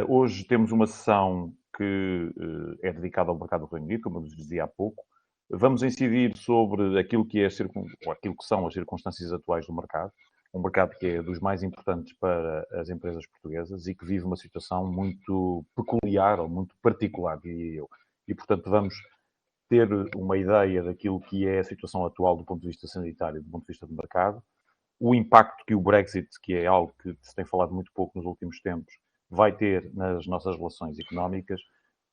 Hoje temos uma sessão que é dedicada ao mercado do Reino Unido, como eu vos dizia há pouco. Vamos incidir sobre aquilo que aquilo que são as circunstâncias atuais do mercado. Um mercado que é dos mais importantes para as empresas portuguesas e que vive uma situação muito peculiar ou muito particular, diria eu. E, portanto, vamos ter uma ideia daquilo que é a situação atual do ponto de vista sanitário, do ponto de vista do mercado, o impacto que o Brexit, que é algo que se tem falado muito pouco nos últimos tempos, vai ter nas nossas relações económicas,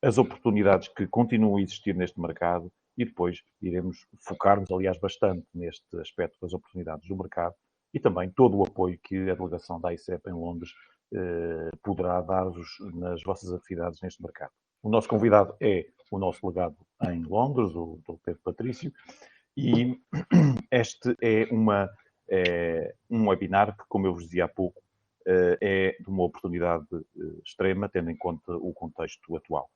as oportunidades que continuam a existir neste mercado e depois iremos focar-nos, aliás, bastante neste aspecto das oportunidades do mercado e também todo o apoio que a delegação da ICEP em Londres poderá dar-vos nas vossas atividades neste mercado. O nosso convidado é o nosso delegado em Londres, o Dr. Pedro Patrício, e este é um webinar que, como eu vos dizia há pouco, é de uma oportunidade extrema, tendo em conta o contexto atual.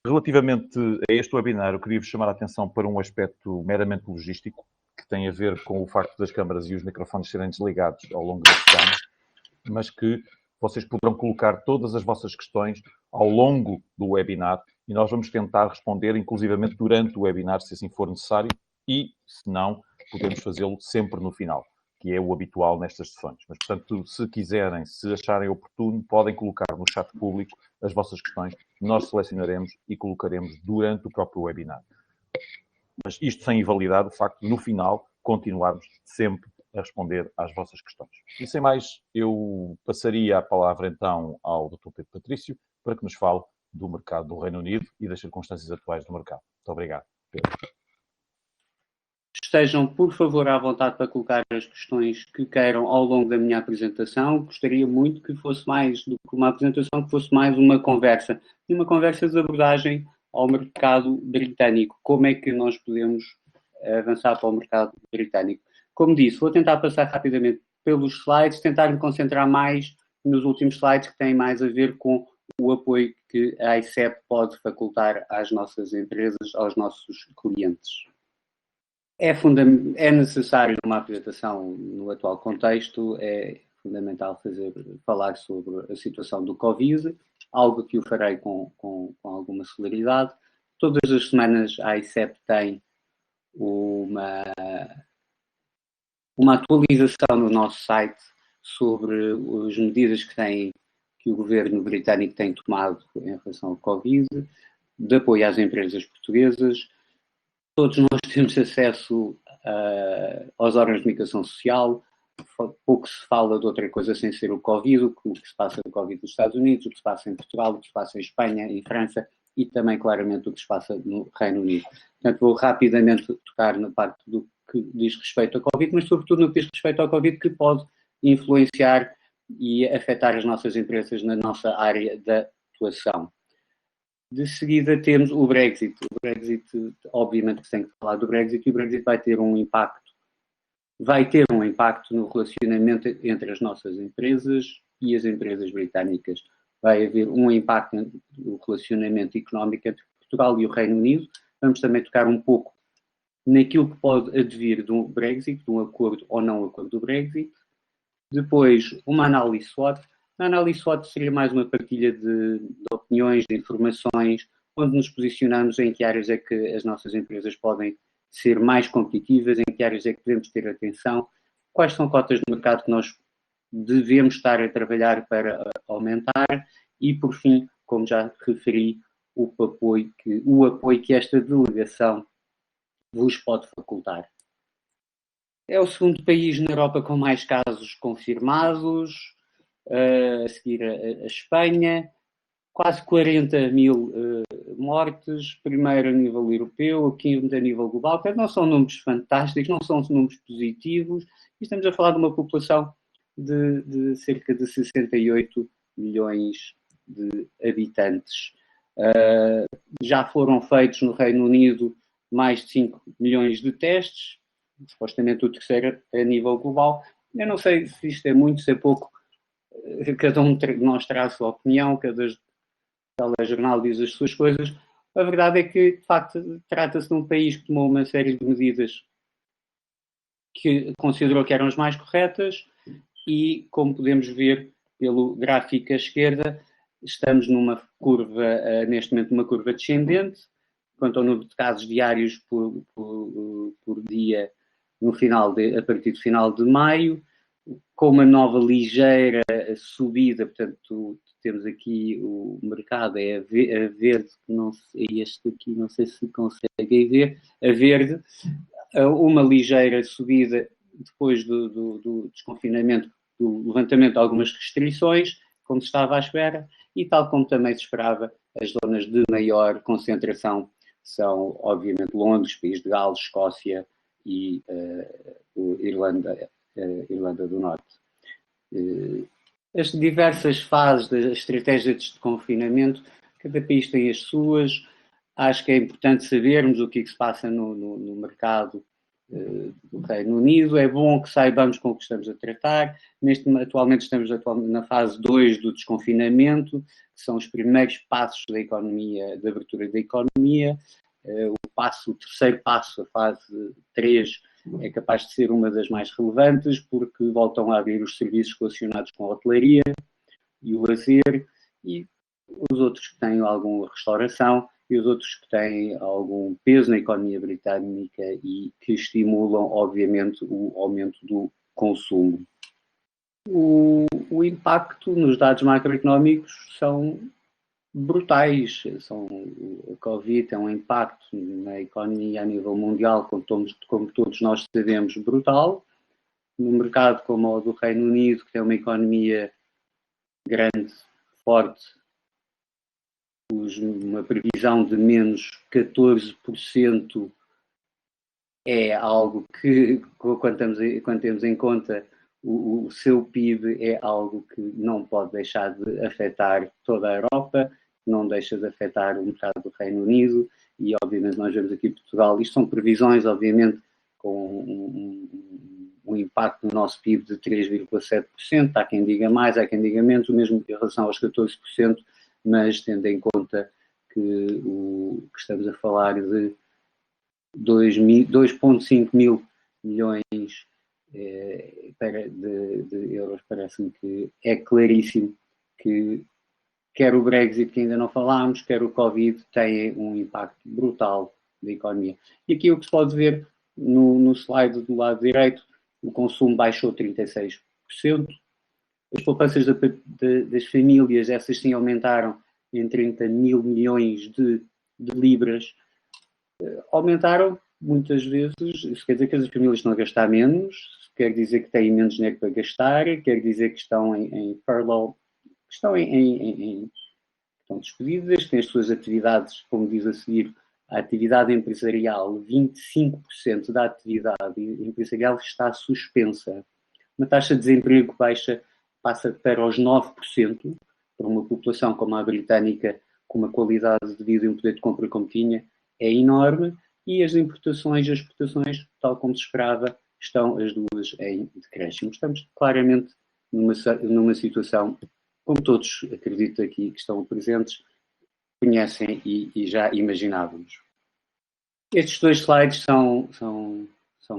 Relativamente a este webinar, eu queria-vos chamar a atenção para um aspecto meramente logístico, que tem a ver com o facto das câmaras e os microfones serem desligados ao longo da sessão, mas que vocês poderão colocar todas as vossas questões ao longo do webinar e nós vamos tentar responder, inclusivamente durante o webinar, se assim for necessário, e, se não, podemos fazê-lo sempre no final, que é o habitual nestas sessões. Mas, portanto, se quiserem, se acharem oportuno, podem colocar no chat público as vossas questões, nós selecionaremos e colocaremos durante o próprio webinar. Mas isto sem invalidar o facto de, no final, continuarmos sempre a responder às vossas questões. E sem mais, eu passaria a palavra então ao Dr. Pedro Patrício para que nos fale do mercado do Reino Unido e das circunstâncias atuais do mercado. Muito obrigado, Pedro. Estejam, por favor, à vontade para colocar as questões que queiram ao longo da minha apresentação. Gostaria muito que fosse mais do que uma apresentação, que fosse mais uma conversa. E uma conversa de abordagem ao mercado britânico. Como é que nós podemos avançar para o mercado britânico? Como disse, vou tentar passar rapidamente pelos slides, tentar me concentrar mais nos últimos slides que têm mais a ver com o apoio que a ICEP pode facultar às nossas empresas, aos nossos clientes. É necessário, numa apresentação no atual contexto, é fundamental falar sobre a situação do Covid, algo que eu farei com alguma celeridade. Todas as semanas a ICEP tem uma atualização no nosso site sobre as medidas que o governo britânico tem tomado em relação ao Covid, de apoio às empresas portuguesas. Todos nós temos acesso aos órgãos de comunicação social. Pouco se fala de outra coisa sem ser o Covid, o que se passa no Covid nos Estados Unidos, o que se passa em Portugal, o que se passa em Espanha, em França e também, claramente, o que se passa no Reino Unido. Portanto, vou rapidamente tocar na parte do que diz respeito ao Covid, mas sobretudo no que diz respeito ao Covid, que pode influenciar e afetar as nossas empresas na nossa área de atuação. De seguida temos o Brexit. O Brexit, obviamente que se tem que falar do Brexit, e o Brexit vai ter um impacto no relacionamento entre as nossas empresas e as empresas britânicas. Vai haver um impacto no relacionamento económico entre Portugal e o Reino Unido. Vamos também tocar um pouco naquilo que pode advir do Brexit, de um acordo ou não acordo do Brexit. Depois, uma análise SWOT. A análise SWOT seria mais uma partilha de opiniões, de informações, onde nos posicionamos em que áreas é que as nossas empresas podem ser mais competitivas, em que áreas é que devemos ter atenção, quais são cotas de mercado que nós devemos estar a trabalhar para aumentar e, por fim, como já referi, o apoio que esta delegação vos pode facultar. É o segundo país na Europa com mais casos confirmados, a seguir a Espanha, quase 40 mil mortes, primeiro a nível europeu, quinto a nível global. Portanto, não são números fantásticos, não são números positivos, e estamos a falar de uma população de cerca de 68 milhões de habitantes. Já foram feitos no Reino Unido mais de 5 milhões de testes, supostamente o terceiro a nível global. Eu não sei se isto é muito, se é pouco. Cada um de nós traz a sua opinião, cada telejornal diz as suas coisas. A verdade é que, de facto, trata-se de um país que tomou uma série de medidas que considerou que eram as mais corretas e, como podemos ver pelo gráfico à esquerda, estamos numa curva, neste momento, uma curva descendente, quanto ao número de casos diários por dia a partir do final de maio, com uma nova ligeira subida, portanto, temos aqui o mercado, é a verde, não sei, este aqui, não sei se conseguem ver, a verde, uma ligeira subida depois do desconfinamento, do levantamento de algumas restrições, como se estava à espera, e tal como também se esperava, as zonas de maior concentração são, obviamente, Londres, País de Gales, Escócia e Irlanda do Norte. As diversas fases da estratégia de confinamento, cada país tem as suas. Acho que é importante sabermos o que é que se passa no mercado do Reino Unido. É bom que saibamos com o que estamos a tratar. Atualmente estamos na fase 2 do desconfinamento, que são os primeiros passos da economia, da abertura da economia. O terceiro passo, a fase 3, é capaz de ser uma das mais relevantes, porque voltam a abrir os serviços relacionados com a hotelaria e o lazer, e os outros que têm alguma restauração, e os outros que têm algum peso na economia britânica e que estimulam, obviamente, o aumento do consumo. O impacto nos dados macroeconómicos são brutais. O Covid tem um impacto na economia a nível mundial, como todos nós sabemos, brutal. No mercado como o do Reino Unido, que tem uma economia grande, forte, uma previsão de menos 14% é algo que, quando temos em conta o seu PIB, é algo que não pode deixar de afetar toda a Europa, não deixa de afetar o mercado do Reino Unido e, obviamente, nós vemos aqui Portugal. Isto são previsões, obviamente, com um impacto no nosso PIB de 3,7%. Há quem diga mais, há quem diga menos, o mesmo em relação aos 14%, mas tendo em conta que estamos a falar de 2,5 mil milhões de euros, parece-me que é claríssimo que quer o Brexit, que ainda não falámos, quer o Covid, têm um impacto brutal na economia. E aqui o que se pode ver no slide do lado direito, o consumo baixou 36%, as poupanças das famílias, essas sim aumentaram em 30 mil milhões de libras, aumentaram muitas vezes. Isso quer dizer que as famílias estão a gastar menos, quer dizer que têm menos dinheiro para gastar, quer dizer que estão em furlough, estão estão despedidas, têm as suas atividades, como diz a seguir, a atividade empresarial, 25% da atividade empresarial está suspensa. Uma taxa de desemprego baixa passa para os 9%, para uma população como a britânica, com uma qualidade de vida e um poder de compra como tinha, é enorme, e as importações e as exportações, tal como se esperava, estão as duas em decréscimo. Estamos claramente numa situação, como todos acredito aqui que estão presentes, conhecem e já imaginávamos. Estes dois slides são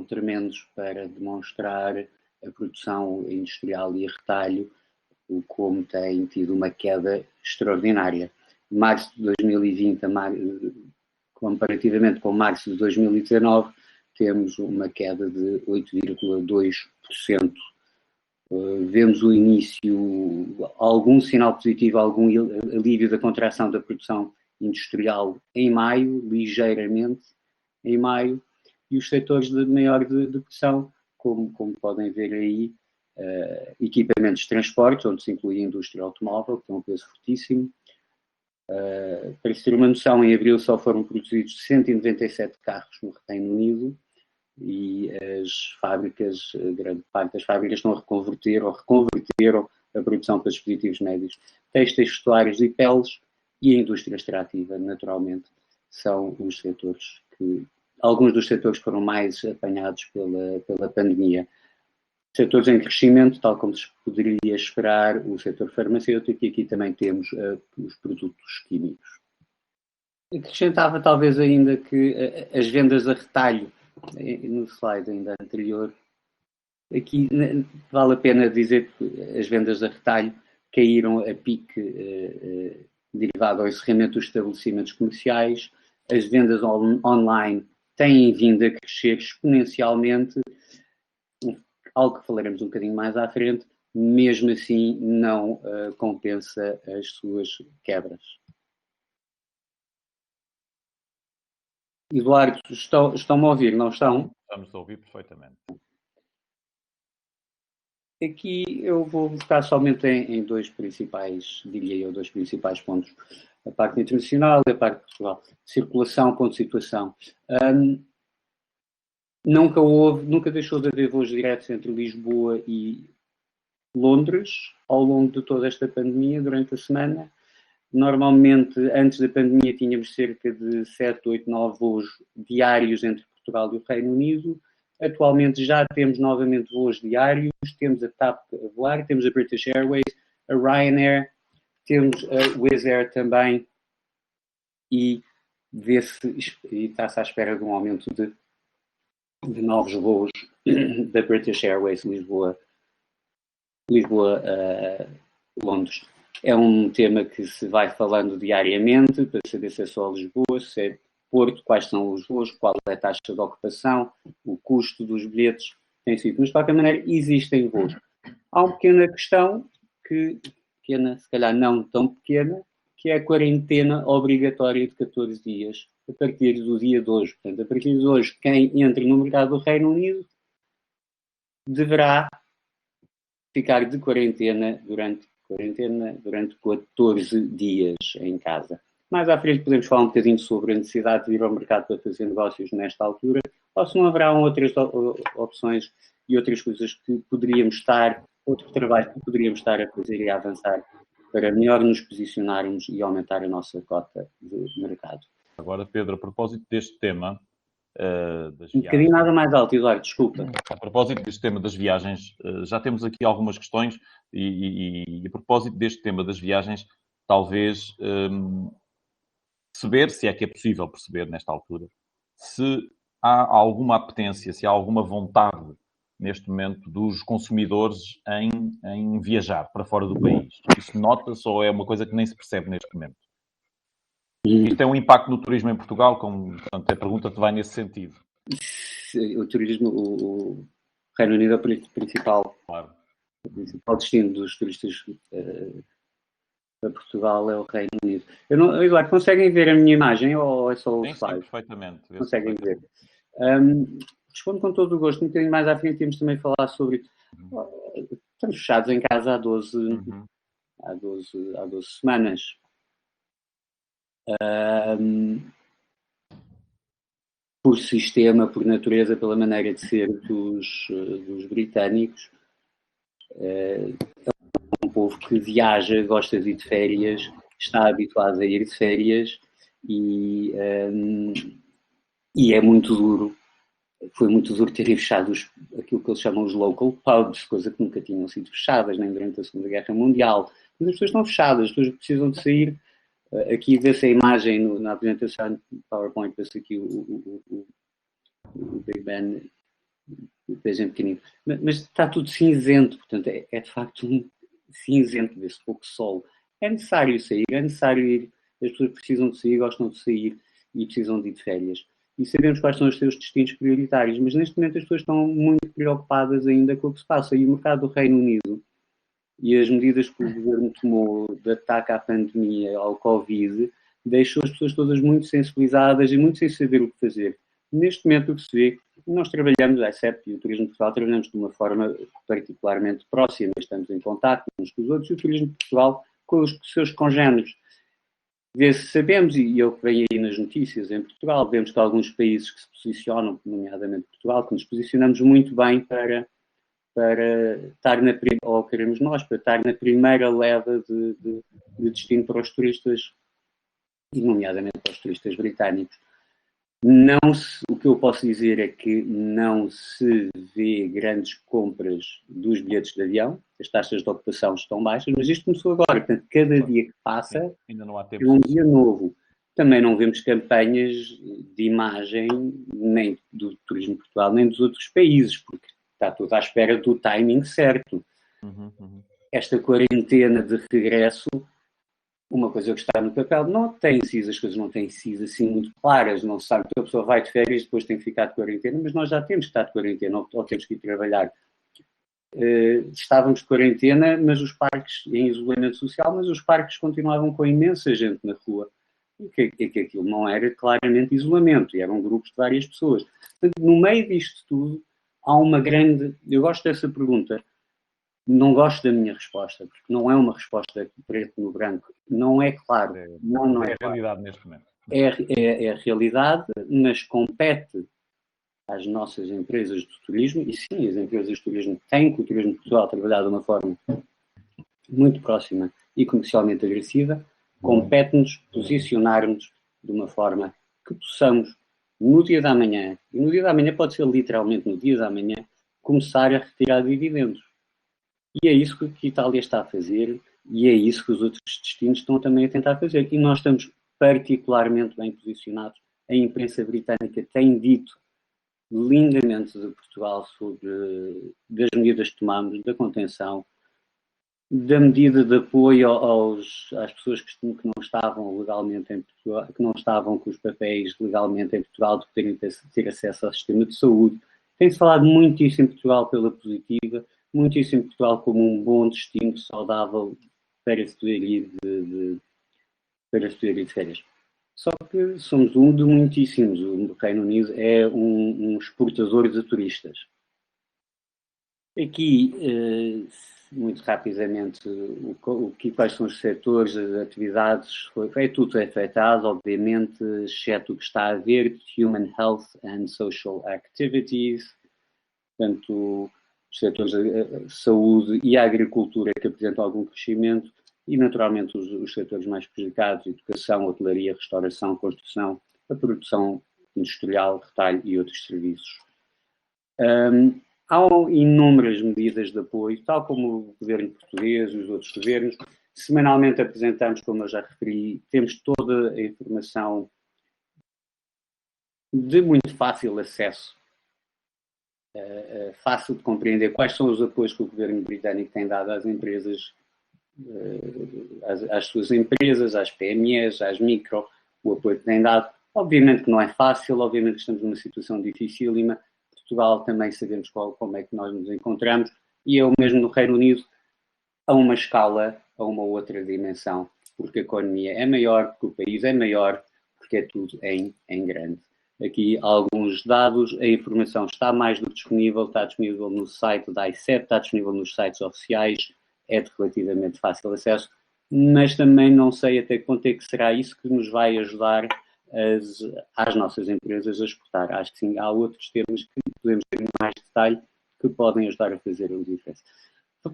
tremendos para demonstrar a produção industrial e a retalho, como tem tido uma queda extraordinária. Março de 2020, comparativamente com março de 2019, temos uma queda de 8,2%. Vemos o início, algum sinal positivo, algum alívio da contração da produção industrial em maio, ligeiramente em maio, e os setores de maior depressão, como podem ver aí, equipamentos de transporte, onde se inclui a indústria automóvel, que tem um peso fortíssimo. Para se ter uma noção, em abril só foram produzidos 197 carros no Reino Unido, e as fábricas, grande parte das fábricas estão a reconverter ou reconverteram a produção para dispositivos médicos. Têxteis, vestuários e peles e a indústria extrativa, naturalmente, são os setores alguns dos setores foram mais apanhados pela pandemia. Setores em crescimento, tal como se poderia esperar, o setor farmacêutico, e aqui também temos os produtos químicos. Acrescentava talvez ainda que as vendas a retalho, no slide ainda anterior, aqui vale a pena dizer que as vendas a retalho caíram a pique derivado ao encerramento dos estabelecimentos comerciais. As vendas online têm vindo a crescer exponencialmente, algo que falaremos um bocadinho mais à frente. Mesmo assim, não compensa as suas quebras. Eduardo, estão-me a ouvir, não estão? Estamos a ouvir perfeitamente. Aqui eu vou focar somente em dois principais, diria eu, dois principais pontos. A parte internacional e a parte de Portugal. Circulação, ponto de situação. Nunca deixou de haver voos diretos entre Lisboa e Londres ao longo de toda esta pandemia, durante a semana. Normalmente, antes da pandemia, tínhamos cerca de 7, 8, 9 voos diários entre Portugal e o Reino Unido. Atualmente já temos novamente voos diários, temos a TAP a voar, temos a British Airways, a Ryanair, temos a Wizz Air também, e está-se à espera de um aumento de novos voos da British Airways Lisboa-Londres. É um tema que se vai falando diariamente, para saber se é só Lisboa, se é Porto, quais são os voos, qual é a taxa de ocupação, o custo dos bilhetes, tem sido. Mas, de qualquer maneira, existem voos. Há uma pequena questão, pequena, se calhar não tão pequena, que é a quarentena obrigatória de 14 dias, a partir do dia de hoje. Portanto, a partir de hoje, quem entra no mercado do Reino Unido deverá ficar de quarentena durante 14 dias em casa. Mais à frente podemos falar um bocadinho sobre a necessidade de ir ao mercado para fazer negócios nesta altura, ou se não haverá outras opções e outras coisas que poderíamos estar, outro trabalho que poderíamos estar a fazer e a avançar para melhor nos posicionarmos e aumentar a nossa cota de mercado. Agora, Pedro, a propósito deste tema das viagens... Um bocadinho nada mais alto, Eduardo, desculpa. A propósito deste tema das viagens, já temos aqui algumas questões e a propósito deste tema das viagens, talvez perceber, se é que é possível perceber nesta altura, se há alguma apetência, se há alguma vontade neste momento dos consumidores em viajar para fora do país. Isso nota-se ou é uma coisa que nem se percebe neste momento? Isto tem um impacto no turismo em Portugal? Portanto, a pergunta te vai nesse sentido. O turismo, o Reino Unido é o principal, claro. O principal destino dos turistas para Portugal é o Reino Unido. Eduardo, conseguem ver a minha imagem ou é só o slide? Sim, perfeitamente. Conseguem ver. Respondo com todo o gosto. Um bocadinho mais à frente temos também falar sobre... Estamos fechados em casa há 12 semanas. Por sistema, por natureza, pela maneira de ser dos britânicos. É um povo que viaja, gosta de ir de férias, está habituado a ir de férias e é muito duro. Foi muito duro terem fechado aquilo que eles chamam os local pubs, coisa que nunca tinham sido fechadas, nem durante a Segunda Guerra Mundial. Mas as pessoas estão fechadas, as pessoas precisam de sair. Aqui vê-se a imagem na apresentação do PowerPoint, vê-se aqui o Big Ben, o pezinho pequenino. Mas está tudo cinzento, portanto, é de facto um cinzento, vê-se pouco sol. É necessário sair, é necessário ir. As pessoas precisam de sair, gostam de sair e precisam de ir de férias. E sabemos quais são os seus destinos prioritários, mas neste momento as pessoas estão muito preocupadas ainda com o que se passa. E o mercado do Reino Unido e as medidas que o governo tomou de ataque à pandemia, ao Covid, deixou as pessoas todas muito sensibilizadas e muito sem saber o que fazer. Neste momento o que se vê, nós trabalhamos, a CEP e o Turismo de Portugal, trabalhamos de uma forma particularmente próxima, estamos em contato uns com os outros, e o Turismo de Portugal com os seus congéneres. Sabemos, e eu que venho aí nas notícias em Portugal, vemos que há alguns países que se posicionam, nomeadamente Portugal, que nos posicionamos muito bem para estar ou queremos nós, para estar na primeira leva de destino para os turistas, e nomeadamente para os turistas britânicos. O que eu posso dizer é que não se vê grandes compras dos bilhetes de avião, as taxas de ocupação estão baixas, mas isto começou agora, portanto, cada dia que passa é um dia novo. Também não vemos campanhas de imagem nem do Turismo de Portugal, nem dos outros países, porque está tudo à espera do timing certo. esta quarentena de regresso, uma coisa que está no papel, não tem sido, as coisas não têm sido assim muito claras, não se sabe que a pessoa vai de férias e depois tem que ficar de quarentena, mas nós já temos que estar de quarentena ou temos que ir trabalhar. Estávamos de quarentena, mas os parques em isolamento social, mas os parques continuavam com imensa gente na rua. E que aquilo não era claramente isolamento, e eram grupos de várias pessoas. Portanto, no meio disto tudo, há uma grande... Eu gosto dessa pergunta. Não gosto da minha resposta, porque não é uma resposta preto no branco. Não é claro. Não é é a realidade neste momento. É a realidade, mas compete às nossas empresas de turismo, e sim, as empresas de turismo têm que o turismo de Portugal trabalhar de uma forma muito próxima e comercialmente agressiva, compete-nos posicionarmos de uma forma que possamos, no dia da manhã, e no dia da manhã pode ser literalmente no dia da manhã, começar a retirar dividendos. E é isso que a Itália está a fazer, e é isso que os outros destinos estão também a tentar fazer. E nós estamos particularmente bem posicionados. A imprensa britânica tem dito lindamente de Portugal sobre das medidas que tomamos, da contenção, da medida de apoio às pessoas que não estavam legalmente em Portugal, que não estavam com os papéis legalmente em Portugal, de poderem ter acesso ao sistema de saúde. Tem-se falado muitíssimo em Portugal pela positiva, muitíssimo em Portugal como um bom destino saudável para se poder ir de férias. Só que somos um de muitíssimos. O Reino Unido é um exportador de turistas. Aqui, muito rapidamente, quais são os setores, as atividades, é tudo afetado, obviamente, exceto o que está a ver, Human Health and Social Activities, portanto, os setores de saúde e a agricultura que apresentam algum crescimento, e naturalmente os setores mais prejudicados, educação, hotelaria, restauração, construção, a produção industrial, retalho e outros serviços. Há inúmeras medidas de apoio, tal como o governo português e os outros governos. Semanalmente apresentamos, como eu já referi, temos toda a informação de muito fácil acesso, fácil de compreender quais são os apoios que o governo britânico tem dado às empresas, às suas empresas, às PMEs, às micro, o apoio que tem dado. Obviamente que não é fácil, obviamente que estamos numa situação dificílima. Portugal também sabemos como é que nós nos encontramos, e é o mesmo no Reino Unido, a uma escala, a uma outra dimensão, porque a economia é maior, porque o país é maior, porque é tudo em grande. Aqui alguns dados, a informação está mais do que disponível, está disponível no site da ICEP, está disponível nos sites oficiais, é de relativamente fácil acesso, mas também não sei até que ponto é que será isso que nos vai ajudar às nossas empresas a exportar. Acho que sim, há outros termos que podemos ter mais detalhe que podem ajudar a fazer a diferença.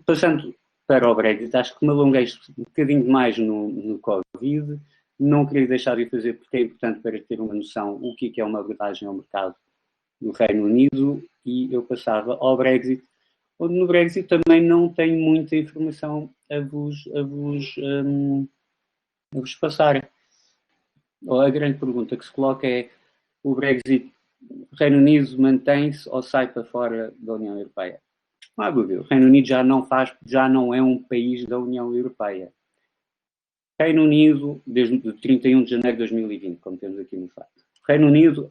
Passando para o Brexit, acho que me alonguei um bocadinho mais no Covid, não queria deixar de o fazer porque é importante para ter uma noção o que é uma abordagem ao mercado do Reino Unido, e eu passava ao Brexit, onde no Brexit também não tenho muita informação a vos passar. A grande pergunta que se coloca é: o Brexit, o Reino Unido mantém-se ou sai para fora da União Europeia? Não há dúvida, o Reino Unido já não é um país da União Europeia. Reino Unido, desde 31 de janeiro de 2020, como temos aqui no fato. Reino Unido,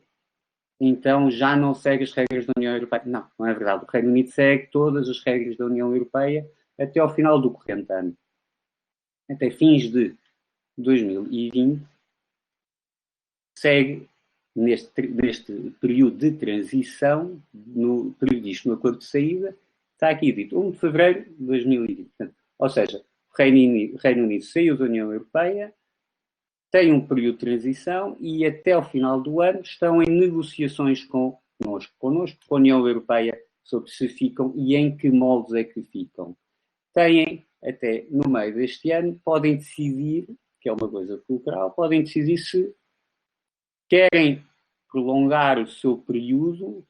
então, já não segue as regras da União Europeia. Não é verdade. O Reino Unido segue todas as regras da União Europeia até ao final do corrente ano. Até fins de 2020, segue neste período de transição, previsto no acordo de saída, está aqui dito 1 de fevereiro de 2020. Portanto, ou seja, o Reino Unido saiu da União Europeia, tem um período de transição e até ao final do ano estão em negociações connosco, com a União Europeia, sobre se ficam e em que moldes é que ficam. Têm, até no meio deste ano, podem decidir, que é uma coisa cultural, podem decidir se querem prolongar o seu período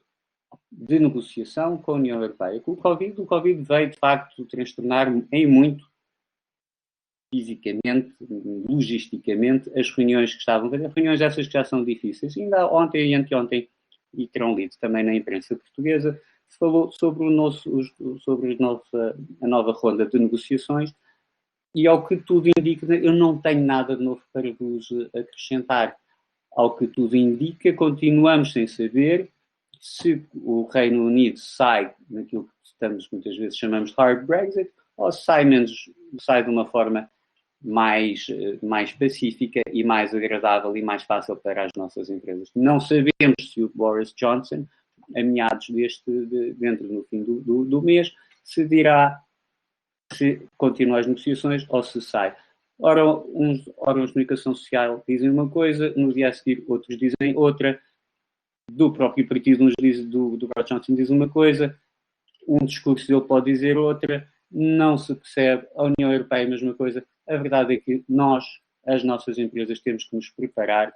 de negociação com a União Europeia. Com o Covid veio, de facto, transtornar em muito, fisicamente, logisticamente, as reuniões que estavam a fazer. Reuniões essas que já são difíceis. Ainda ontem e anteontem, e terão lido também na imprensa portuguesa, falou sobre, sobre a nova ronda de negociações e, ao que tudo indica, eu não tenho nada de novo para vos acrescentar. Ao que tudo indica, continuamos sem saber se o Reino Unido sai naquilo que muitas vezes chamamos de hard Brexit, ou sai de uma forma mais pacífica e mais agradável e mais fácil para as nossas empresas. Não sabemos se o Boris Johnson, a meados dentro no fim do mês, se dirá se continua as negociações ou se sai. Ora, uns órgãos de comunicação social dizem uma coisa, no dia a seguir outros dizem outra, do próprio partido do Boris Johnson diz uma coisa, um discurso dele pode dizer outra, não se percebe, a União Europeia é a mesma coisa. A verdade é que nós, as nossas empresas, temos que nos preparar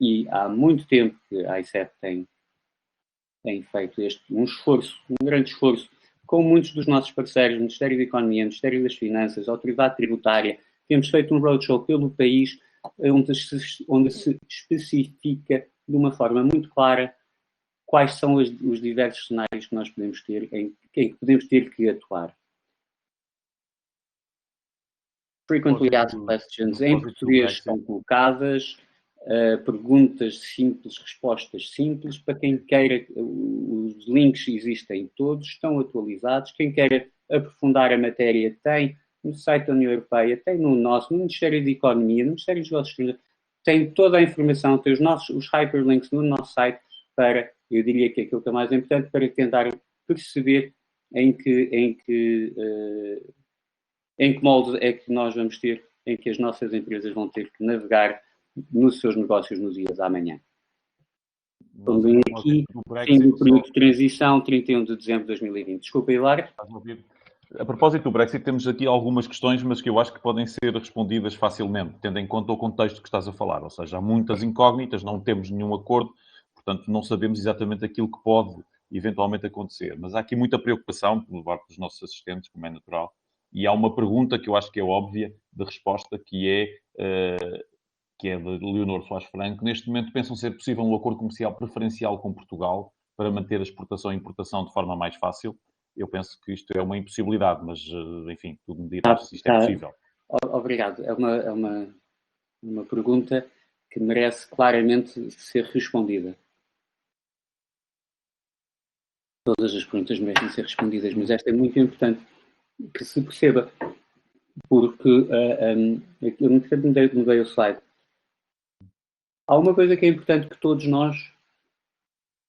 e há muito tempo que a ICEP tem feito um grande esforço, com muitos dos nossos parceiros, Ministério da Economia, Ministério das Finanças, Autoridade Tributária. Temos feito um roadshow pelo país onde se especifica de uma forma muito clara quais são os diversos cenários que nós podemos ter, em que podemos ter que atuar. Frequently asked questions em português são colocadas, perguntas simples, respostas simples. Para quem queira, os links existem todos, estão atualizados. Quem queira aprofundar a matéria tem no site da União Europeia, tem no Ministério da Economia, no Ministério dos Negócios Estrangeiros, tem toda a informação, tem os hyperlinks no nosso site para, eu diria que aquilo que é mais importante, para tentar perceber em que molde é que nós vamos ter, em que as nossas empresas vão ter que navegar nos seus negócios nos dias amanhã. Estamos aqui, fim do período de transição, 31 de dezembro de 2020. Desculpa, Hilário. A propósito do Brexit, temos aqui algumas questões, mas que eu acho que podem ser respondidas facilmente, tendo em conta o contexto que estás a falar. Ou seja, há muitas incógnitas, não temos nenhum acordo, portanto, não sabemos exatamente aquilo que pode eventualmente acontecer. Mas há aqui muita preocupação por parte dos nossos assistentes, como é natural. E há uma pergunta que eu acho que é óbvia de resposta, que é de Leonor Soares Franco. Neste momento, pensam ser possível um acordo comercial preferencial com Portugal para manter a exportação e importação de forma mais fácil? Eu penso que isto é uma impossibilidade, mas, enfim, tudo me dirá se isto é possível. Obrigado. É uma pergunta que merece claramente ser respondida. Todas as perguntas merecem ser respondidas, mas esta é muito importante que se perceba, porque eu mudei o slide. Há uma coisa que é importante que todos nós,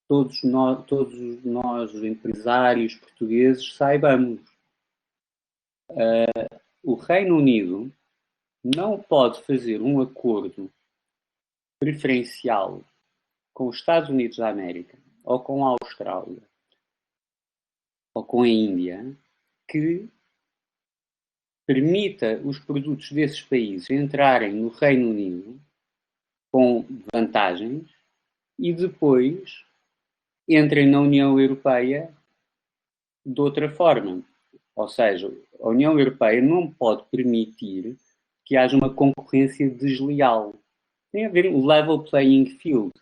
os empresários portugueses, saibamos. O Reino Unido não pode fazer um acordo preferencial com os Estados Unidos da América, ou com a Austrália, ou com a Índia, que permita os produtos desses países entrarem no Reino Unido com vantagens e depois entrem na União Europeia de outra forma. Ou seja, a União Europeia não pode permitir que haja uma concorrência desleal. Tem que haver um level playing field.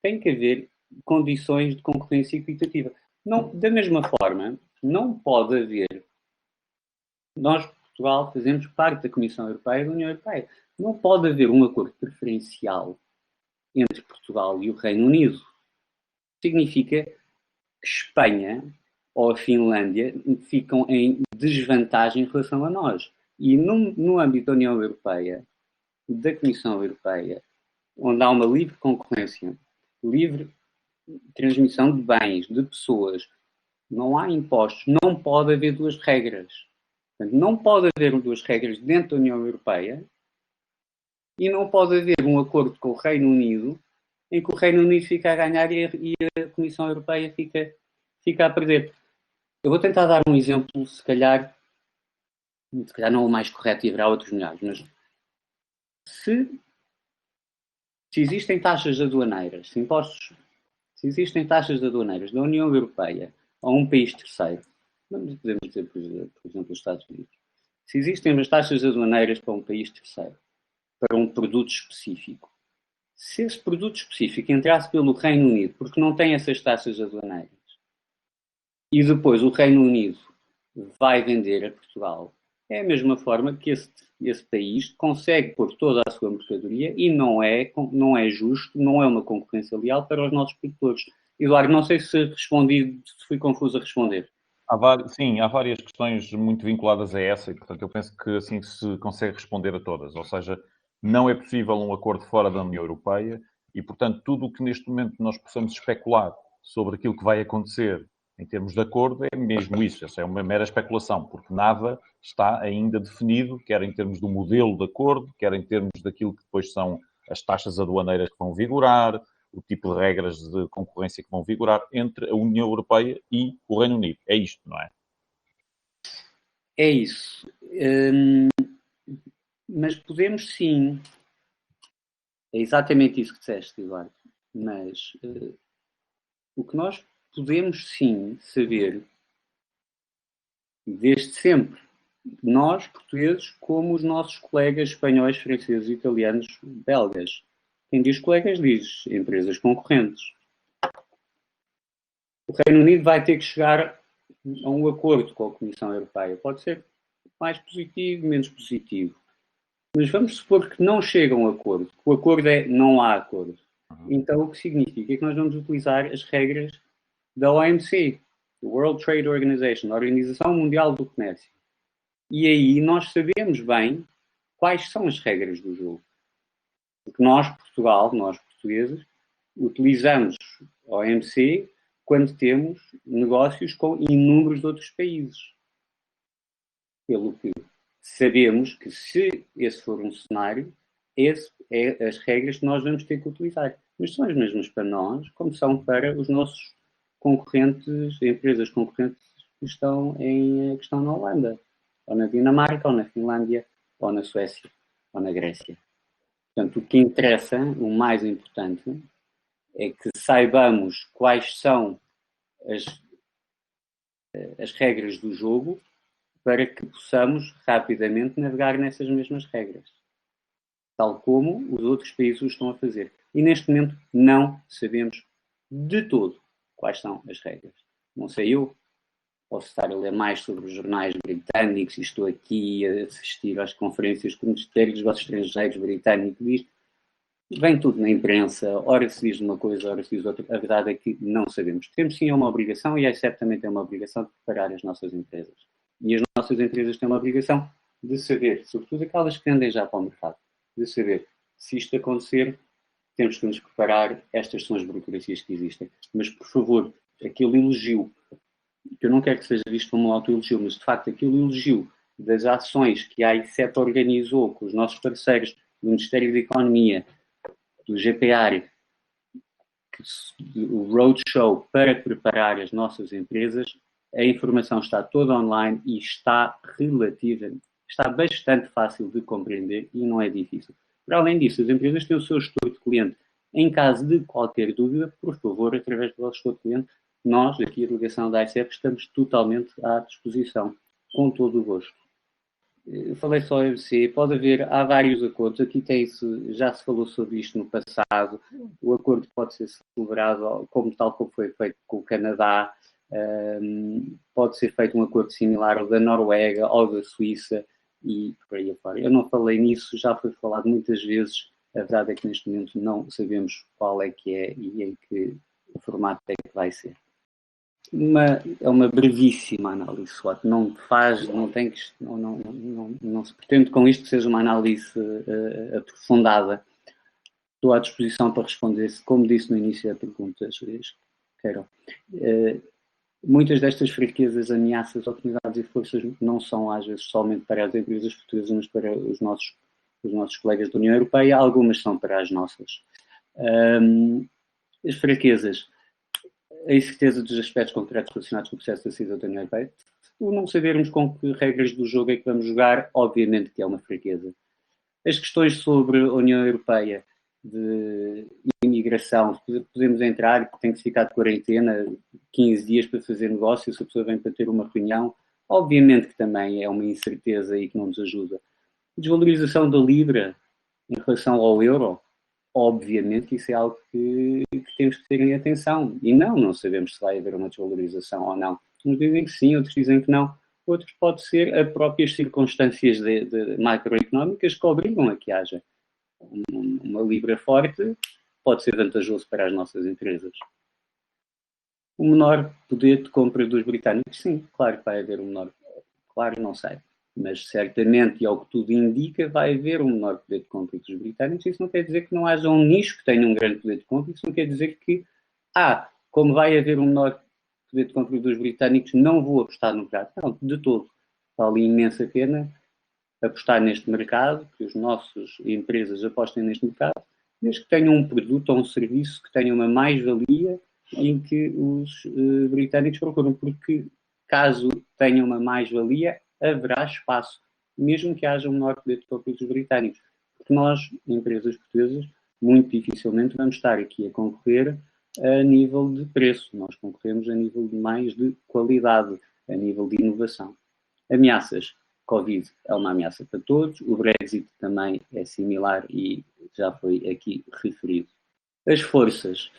Tem que haver condições de concorrência equitativa. Não, da mesma forma, não pode haver... Nós, Portugal, fazemos parte da Comissão Europeia e da União Europeia. Não pode haver um acordo preferencial entre Portugal e o Reino Unido. Significa que Espanha ou a Finlândia ficam em desvantagem em relação a nós. E no âmbito da União Europeia, da Comissão Europeia, onde há uma livre concorrência, livre transmissão de bens, de pessoas, não há impostos, não pode haver duas regras. Portanto, não pode haver duas regras dentro da União Europeia e não pode haver um acordo com o Reino Unido em que o Reino Unido fica a ganhar e a Comissão Europeia fica a perder. Eu vou tentar dar um exemplo, se calhar não o mais correto e haverá outros melhores, mas se existem taxas aduaneiras, se existem taxas aduaneiras da União Europeia a um país terceiro, podemos dizer, por exemplo, os Estados Unidos, se existem as taxas aduaneiras para um país terceiro, para um produto específico, se esse produto específico entrasse pelo Reino Unido, porque não tem essas taxas aduaneiras, e depois o Reino Unido vai vender a Portugal, é a mesma forma que esse país consegue pôr toda a sua mercadoria e não é justo, não é uma concorrência leal para os nossos produtores. Eduardo, não sei se respondi, se fui confuso a responder. Sim, há várias questões muito vinculadas a essa e, portanto, eu penso que assim se consegue responder a todas. Ou seja, não é possível um acordo fora da União Europeia e, portanto, tudo o que neste momento nós possamos especular sobre aquilo que vai acontecer em termos de acordo é mesmo isso. Essa é uma mera especulação, porque nada está ainda definido, quer em termos do modelo de acordo, quer em termos daquilo que depois são as taxas aduaneiras que vão vigorar, o tipo de regras de concorrência que vão vigorar entre a União Europeia e o Reino Unido. É isto, não é? É isso. Mas podemos sim. É exatamente isso que disseste, Eduardo. Mas o que nós podemos sim saber, desde sempre, nós, portugueses, como os nossos colegas espanhóis, franceses, italianos, belgas. Quem diz colegas diz empresas concorrentes. O Reino Unido vai ter que chegar a um acordo com a Comissão Europeia. Pode ser mais positivo, menos positivo. Mas vamos supor que não chega a um acordo. O acordo é não há acordo. Então o que significa é que nós vamos utilizar as regras da OMC, World Trade Organization, a Organização Mundial do Comércio. E aí nós sabemos bem quais são as regras do jogo. Porque nós, Portugal, nós portugueses, utilizamos a OMC quando temos negócios com inúmeros outros países. Pelo que sabemos que, se esse for um cenário, esse é as regras que nós vamos ter que utilizar. Mas são as mesmas para nós, como são para os nossos concorrentes, empresas concorrentes que estão na Holanda, ou na Dinamarca, ou na Finlândia, ou na Suécia, ou na Grécia. Portanto, o que interessa, o mais importante, é que saibamos quais são as regras do jogo para que possamos rapidamente navegar nessas mesmas regras. Tal como os outros países o estão a fazer. E neste momento não sabemos de todo quais são as regras. Não sei eu. Posso estar a ler mais sobre os jornais britânicos e estou aqui a assistir às conferências que o Ministério dos Negócios Estrangeiros britânico diz. Vem tudo na imprensa, ora se diz uma coisa, ora se diz outra. A verdade é que não sabemos. Temos sim uma obrigação, e certamente é uma obrigação de preparar as nossas empresas. E as nossas empresas têm uma obrigação de saber, sobretudo aquelas que vendem já para o mercado, de saber se isto acontecer, temos que nos preparar, estas são as burocracias que existem. Mas, por favor, aquele elogio, que eu não quero que seja visto como um autoelogio, mas de facto aquele elogio das ações que a ICEP organizou com os nossos parceiros do Ministério da Economia, do GPR, o Roadshow, para preparar as nossas empresas, a informação está toda online e está bastante fácil de compreender e não é difícil. Para além disso, as empresas têm o seu gestor de cliente. Em caso de qualquer dúvida, por favor, através do vosso gestor de cliente, nós, aqui a delegação da ICEP, estamos totalmente à disposição, com todo o gosto. Eu falei só OMC, há vários acordos, aqui já se falou sobre isto no passado, o acordo pode ser celebrado tal como foi feito com o Canadá, pode ser feito um acordo similar ao da Noruega ou da Suíça e por aí afora. Eu não falei nisso, já foi falado muitas vezes, a verdade é que neste momento não sabemos qual é que é e em que formato é que vai ser. É uma brevíssima análise SWOT, não se pretende com isto que seja uma análise aprofundada. Estou à disposição para responder, como disse no início da pergunta, Carol. Muitas destas fraquezas, ameaças, oportunidades e forças não são às vezes somente para as empresas portuguesas, mas para os nossos colegas da União Europeia, algumas são para as nossas. As fraquezas, a incerteza dos aspectos concretos relacionados com o processo de decisão da União Europeia. Por não sabermos com que regras do jogo é que vamos jogar, obviamente que é uma fraqueza. As questões sobre a União Europeia de imigração, podemos entrar, tem que ficar de quarentena 15 dias para fazer negócio, se a pessoa vem para ter uma reunião, obviamente que também é uma incerteza e que não nos ajuda. Desvalorização da Libra em relação ao euro, obviamente que isso é algo que temos que ter em atenção. E não sabemos se vai haver uma desvalorização ou não. Uns dizem que sim, outros dizem que não. Outros pode ser as próprias circunstâncias de macroeconómicas que obrigam a que haja uma libra forte, pode ser vantajoso para as nossas empresas. O menor poder de compra dos britânicos, sim, claro que vai haver um menor. Claro, não sei. Mas certamente, e ao que tudo indica, vai haver um menor poder de compra dos britânicos. Isso não quer dizer que não haja um nicho que tenha um grande poder de compra. Isso não quer dizer que, como vai haver um menor poder de compra dos britânicos, não vou apostar no mercado. Não, de todo. Vale imensa pena apostar neste mercado, que as nossas empresas apostem neste mercado, desde que tenham um produto ou um serviço que tenha uma mais-valia em que os britânicos procuram, porque caso tenha uma mais-valia, haverá espaço, mesmo que haja um menor poder de compra dos britânicos. Porque nós, empresas portuguesas, muito dificilmente vamos estar aqui a concorrer a nível de preço. Nós concorremos a nível de mais de qualidade, a nível de inovação. Ameaças. Covid é uma ameaça para todos. O Brexit também é similar e já foi aqui referido. As forças.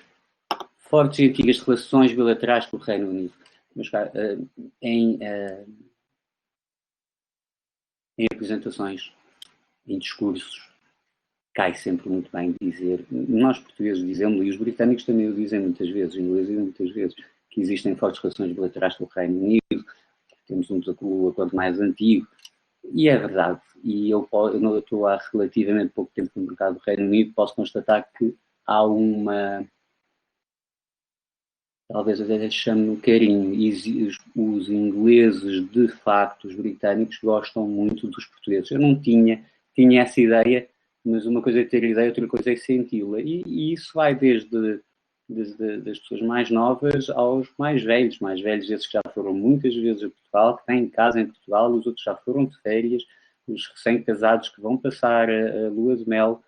Fortes e antigas relações bilaterais com o Reino Unido. Mas, em apresentações, em discursos, cai sempre muito bem dizer, nós portugueses dizemos, e os britânicos também o dizem muitas vezes, os ingleses dizem muitas vezes, que existem fortes relações bilaterais com o Reino Unido, temos o acordo mais antigo, e é verdade. E eu não estou há relativamente pouco tempo no mercado do Reino Unido, posso constatar que há uma, talvez até chame carinho, e os ingleses, de facto, os britânicos, gostam muito dos portugueses. Eu não tinha essa ideia, mas uma coisa é ter ideia, outra coisa é senti-la. E isso vai desde das pessoas mais novas aos mais velhos esses que já foram muitas vezes a Portugal, que têm casa em Portugal, os outros já foram de férias, os recém-casados que vão passar a lua de mel,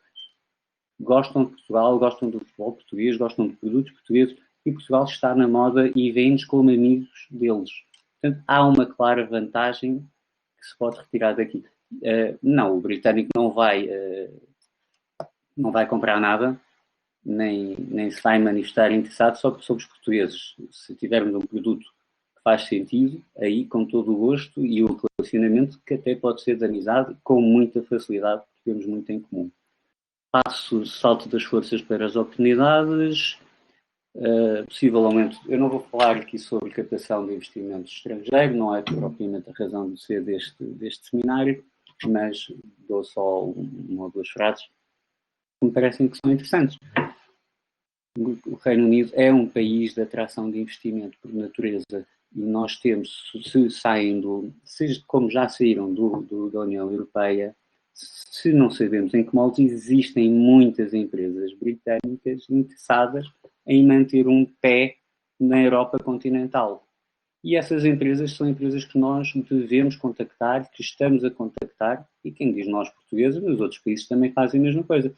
gostam de Portugal, gostam do futebol português, gostam de produtos portugueses, e Portugal está na moda e vê-nos como amigos deles. Portanto, há uma clara vantagem que se pode retirar daqui. Não, o britânico não vai comprar nada, nem se vai manifestar interessado só sobre os portugueses. Se tivermos um produto que faz sentido, aí com todo o gosto e o relacionamento que até pode ser de amizade com muita facilidade, porque temos muito em comum. Passo o salto das forças para as oportunidades. Possivelmente, eu não vou falar aqui sobre captação de investimentos estrangeiros, não é propriamente a razão de ser deste seminário, mas dou só uma ou duas frases que me parecem que são interessantes. O Reino Unido é um país de atração de investimento por natureza e nós temos, como já saíram da União Europeia, se não sabemos em que molde, existem muitas empresas britânicas interessadas em manter um pé na Europa continental. E essas empresas são empresas que nós devemos contactar, que estamos a contactar, e quem diz nós portugueses, nos outros países também fazem a mesma coisa,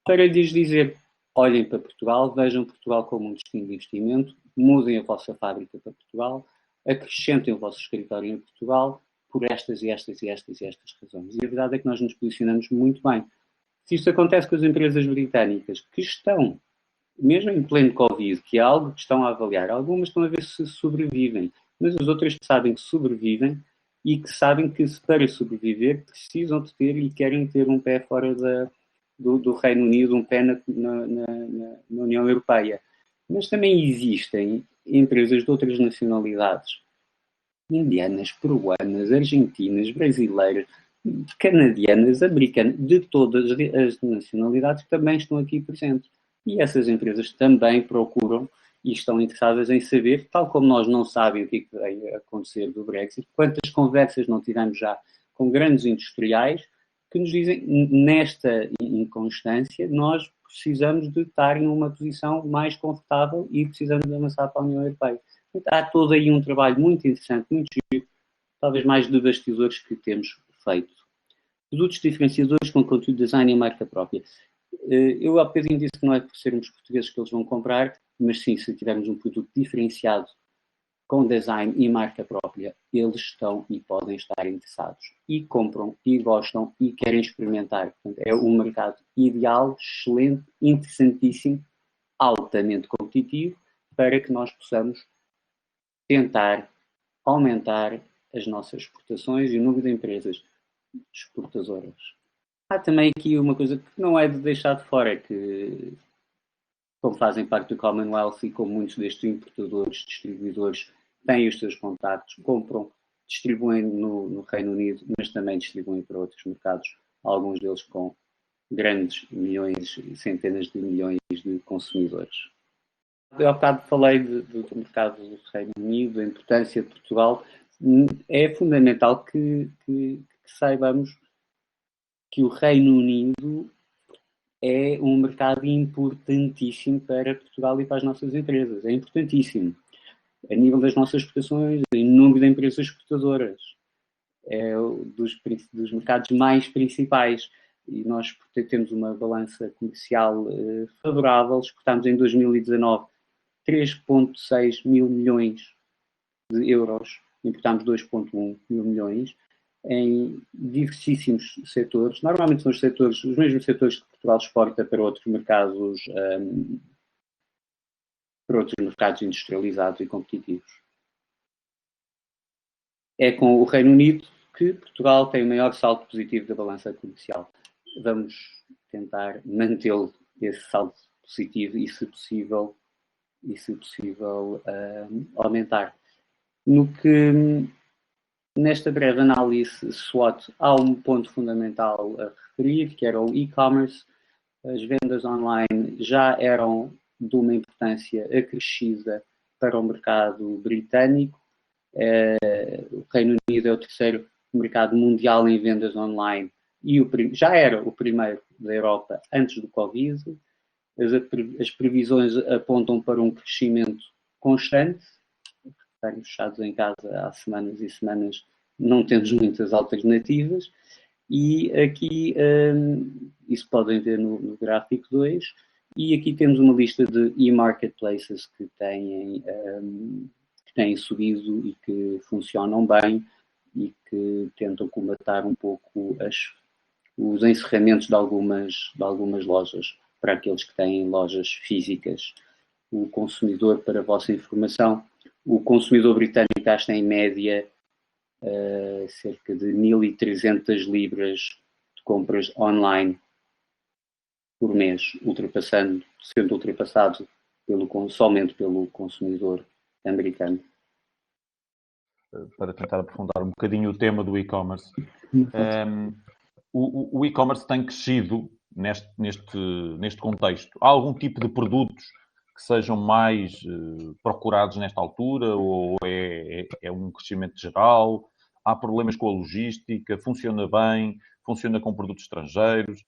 para lhes dizer: olhem para Portugal, vejam Portugal como um destino de investimento, mudem a vossa fábrica para Portugal, acrescentem o vosso escritório em Portugal por estas e estas e estas e estas razões. E a verdade é que nós nos posicionamos muito bem. Se isto acontece com as empresas britânicas, que estão, mesmo em pleno Covid, que é algo que estão a avaliar, algumas estão a ver se sobrevivem, mas as outras que sabem que sobrevivem e que sabem que, para sobreviver, precisam de ter e querem ter um pé fora do Reino Unido, um pé na União Europeia. Mas também existem empresas de outras nacionalidades, indianas, peruanas, argentinas, brasileiras, canadianas, americanas, de todas as nacionalidades que também estão aqui presentes. E essas empresas também procuram e estão interessadas em saber, tal como nós não sabem o que vai acontecer do Brexit, quantas conversas não tivemos já com grandes industriais que nos dizem, nesta inconstância, nós precisamos de estar numa posição mais confortável e precisamos de avançar para a União Europeia. Portanto, há todo aí um trabalho muito interessante, muito giro, talvez mais de bastidores que temos feito. Produtos diferenciadores com conteúdo de design e marca própria. Eu há bocadinho disse que não é por sermos portugueses que eles vão comprar, mas sim, se tivermos um produto diferenciado com design e marca própria, eles estão e podem estar interessados. E compram, e gostam, e querem experimentar. Portanto, é um mercado ideal, excelente, interessantíssimo, altamente competitivo, para que nós possamos tentar aumentar as nossas exportações e o número de empresas exportadoras. Há também aqui uma coisa que não é de deixar de fora, é que, como fazem parte do Commonwealth e como muitos destes importadores, distribuidores, têm os seus contactos, compram, distribuem no Reino Unido, mas também distribuem para outros mercados, alguns deles com grandes milhões, centenas de milhões de consumidores. Eu há bocado falei do mercado do Reino Unido, da importância de Portugal. É fundamental que saibamos que o Reino Unido é um mercado importantíssimo para Portugal e para as nossas empresas. É importantíssimo. A nível das nossas exportações, em número de empresas exportadoras. É dos mercados mais principais. E nós temos uma balança comercial favorável. Exportámos em 2019 3,6 mil milhões de euros. Importámos 2,1 mil milhões em diversíssimos setores. Normalmente são os mesmos setores que Portugal exporta para outros mercados, industrializados e competitivos. É com o Reino Unido que Portugal tem o maior saldo positivo da balança comercial. Vamos tentar mantê-lo, esse saldo positivo, e se possível aumentar. Nesta breve análise SWOT, há um ponto fundamental a referir, que era o e-commerce. As vendas online já eram de uma importância acrescida para o mercado britânico. O Reino Unido é o terceiro mercado mundial em vendas online e já era o primeiro da Europa antes do Covid. As previsões apontam para um crescimento constante. Estarmos fechados em casa há semanas e semanas, não temos muitas alternativas. E aqui, isso podem ver no gráfico 2, e aqui temos uma lista de e-marketplaces que têm subido e que funcionam bem e que tentam combatar um pouco os encerramentos de algumas lojas, para aqueles que têm lojas físicas. O consumidor, para a vossa informação, o consumidor britânico gasta em média cerca de 1.300 libras de compras online por mês, sendo ultrapassado somente pelo consumidor americano. Para tentar aprofundar um bocadinho o tema do e-commerce. O e-commerce tem crescido neste contexto. Há algum tipo de produtos que sejam mais procurados nesta altura, ou é um crescimento geral? Há problemas com a logística? Funciona bem? Funciona com produtos estrangeiros?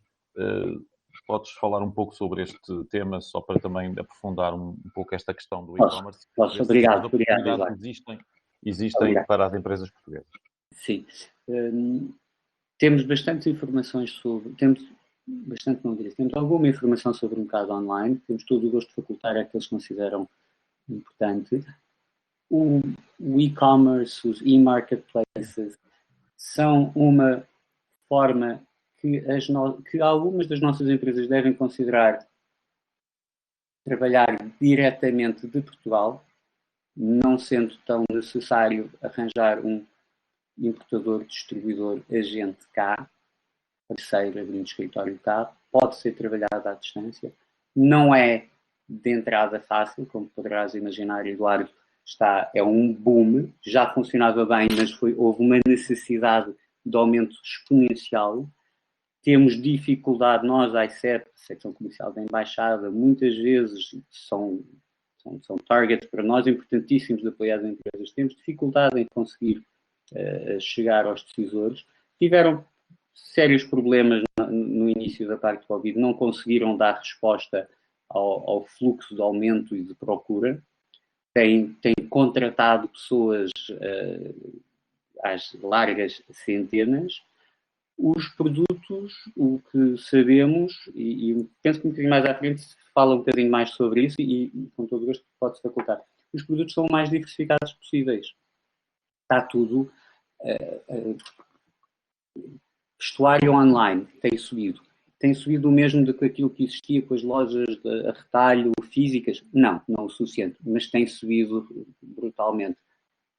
Podes falar um pouco sobre este tema, só para também aprofundar um pouco esta questão do e-commerce? Posso. Obrigado. Existem para as empresas portuguesas. Sim. Temos bastantes informações sobre... Temos alguma informação sobre o mercado online. Temos todo o gosto de facultar aqueles que consideram importante. O e-commerce, os e-marketplaces, são uma forma que algumas das nossas empresas devem considerar trabalhar diretamente de Portugal, não sendo tão necessário arranjar um importador, distribuidor, agente cá, parceiro, abrindo escritório cá. Pode ser trabalhado à distância. Não é de entrada fácil, como poderás imaginar, Eduardo. É um boom, já funcionava bem, mas houve uma necessidade de aumento exponencial. Temos dificuldade, nós, a ICEP, Secção Comercial da Embaixada, muitas vezes são targets para nós importantíssimos de apoiar as empresas. Temos dificuldade em conseguir chegar aos decisores. Tiveram sérios problemas no início da parte do Covid, não conseguiram dar resposta ao fluxo de aumento e de procura. Têm contratado pessoas às largas centenas. Os produtos, o que sabemos, e penso que um bocadinho mais à frente se fala um bocadinho mais sobre isso, e com todo o gosto pode-se facultar. Os produtos são o mais diversificados possíveis. Está tudo... vestuário online tem subido. Tem subido o mesmo do que aquilo que existia com as lojas de retalho físicas? Não o suficiente, mas tem subido brutalmente.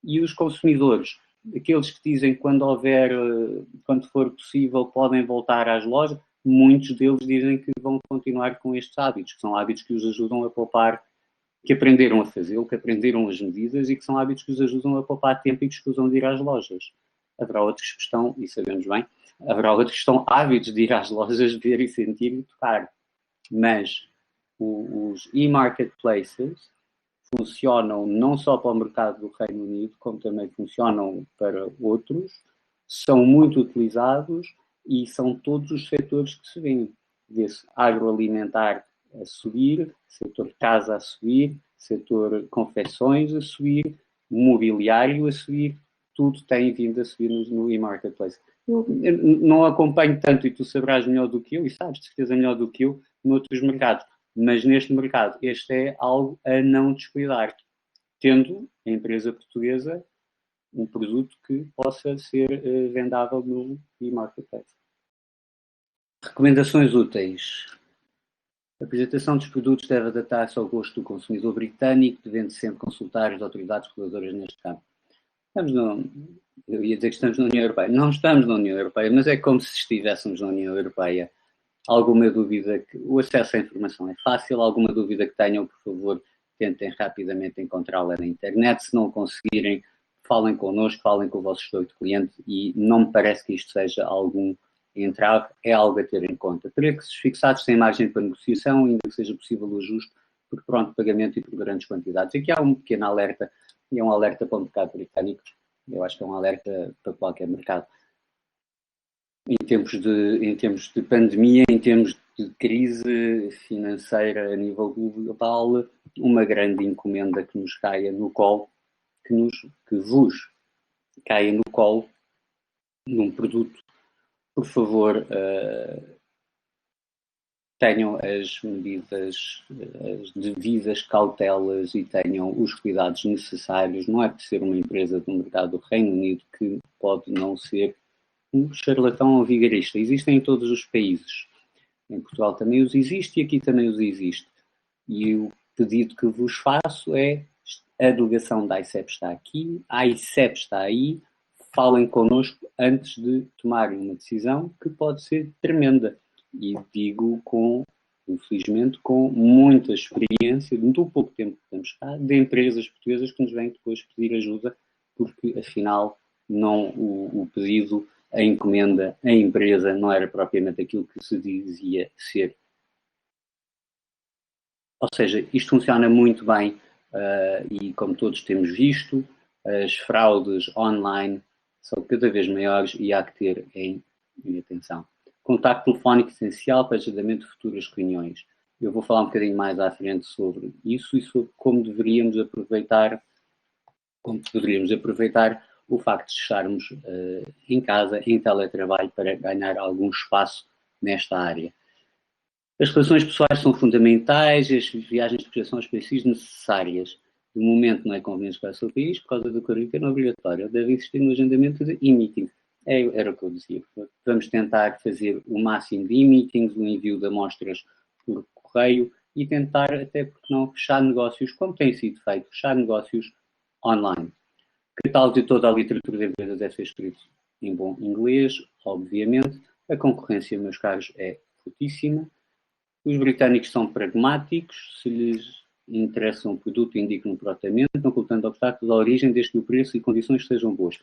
E os consumidores, aqueles que dizem que quando for possível, podem voltar às lojas, muitos deles dizem que vão continuar com estes hábitos, que são hábitos que os ajudam a poupar, que aprenderam a fazê-lo, que aprenderam as medidas e que são hábitos que os ajudam a poupar tempo e que escusam de ir às lojas. Haverá outros que estão, e sabemos bem, haverá outros que estão ávidos de ir às lojas, ver e sentir e tocar. Mas os e-marketplaces funcionam não só para o mercado do Reino Unido, como também funcionam para outros, são muito utilizados e são todos os setores que se vêem. Vê-se agroalimentar a subir, setor casa a subir, setor confecções a subir, mobiliário a subir, tudo tem vindo a subir no e-marketplace. Eu não acompanho tanto, e tu saberás melhor do que eu, e sabes de certeza melhor do que eu, noutros mercados. Mas neste mercado, este é algo a não descuidar, tendo a empresa portuguesa um produto que possa ser vendável no e-marketplace. Recomendações úteis. A apresentação dos produtos deve adaptar-se ao gosto do consumidor britânico, devendo sempre consultar as autoridades reguladoras neste campo. Eu ia dizer que estamos na União Europeia. Não estamos na União Europeia, mas é como se estivéssemos na União Europeia. Alguma dúvida, que o acesso à informação é fácil, alguma dúvida que tenham, por favor, tentem rapidamente encontrá-la na internet. Se não conseguirem, falem connosco, falem com o vosso gestor de cliente e não me parece que isto seja algum entrave, é algo a ter em conta. Preços fixados sem margem para negociação, ainda que seja possível o ajuste por pronto pagamento e por grandes quantidades. Aqui há um pequeno alerta, e é um alerta para o mercado britânico, eu acho que é um alerta para qualquer mercado. Em tempos de pandemia, em termos de crise financeira a nível global, uma grande encomenda que nos caia no colo, que vos caia no colo num produto, por favor, tenham as medidas, as devidas cautelas e tenham os cuidados necessários. Não é por ser uma empresa do mercado do Reino Unido que pode não ser um charlatão ou vigarista. Existem em todos os países. Em Portugal também os existe e aqui também os existe. E o pedido que vos faço é: a delegação da ICEP está aqui, a ICEP está aí, falem connosco antes de tomarem uma decisão que pode ser tremenda. E digo infelizmente, com muita experiência, do pouco tempo que estamos cá, de empresas portuguesas que nos vêm depois pedir ajuda, porque afinal o pedido, a encomenda, a empresa não era propriamente aquilo que se dizia ser. Ou seja, isto funciona muito bem e, como todos temos visto, as fraudes online são cada vez maiores e há que ter em atenção. Contacto telefónico essencial para agendamento de futuras reuniões. Eu vou falar um bocadinho mais à frente sobre isso e sobre como deveríamos aproveitar o facto de estarmos em casa, em teletrabalho, para ganhar algum espaço nesta área. As relações pessoais são fundamentais e as viagens de projeção aos países necessárias. De momento não é conveniente para o seu país, por causa da quarentena obrigatória. Deve existir no agendamento de e-meeting. Era o que eu dizia. Vamos tentar fazer o máximo de e-meetings, o envio de amostras por correio e tentar, até porque não, fechar negócios, como tem sido feito, fechar negócios online. O catálogo de toda a literatura de empresas deve ser escrito em bom inglês, obviamente. A concorrência, meus caros, é fortíssima. Os britânicos são pragmáticos, se lhes interessa um produto, indicam prontamente, não colocando obstáculos à origem, desde que o preço e condições sejam boas.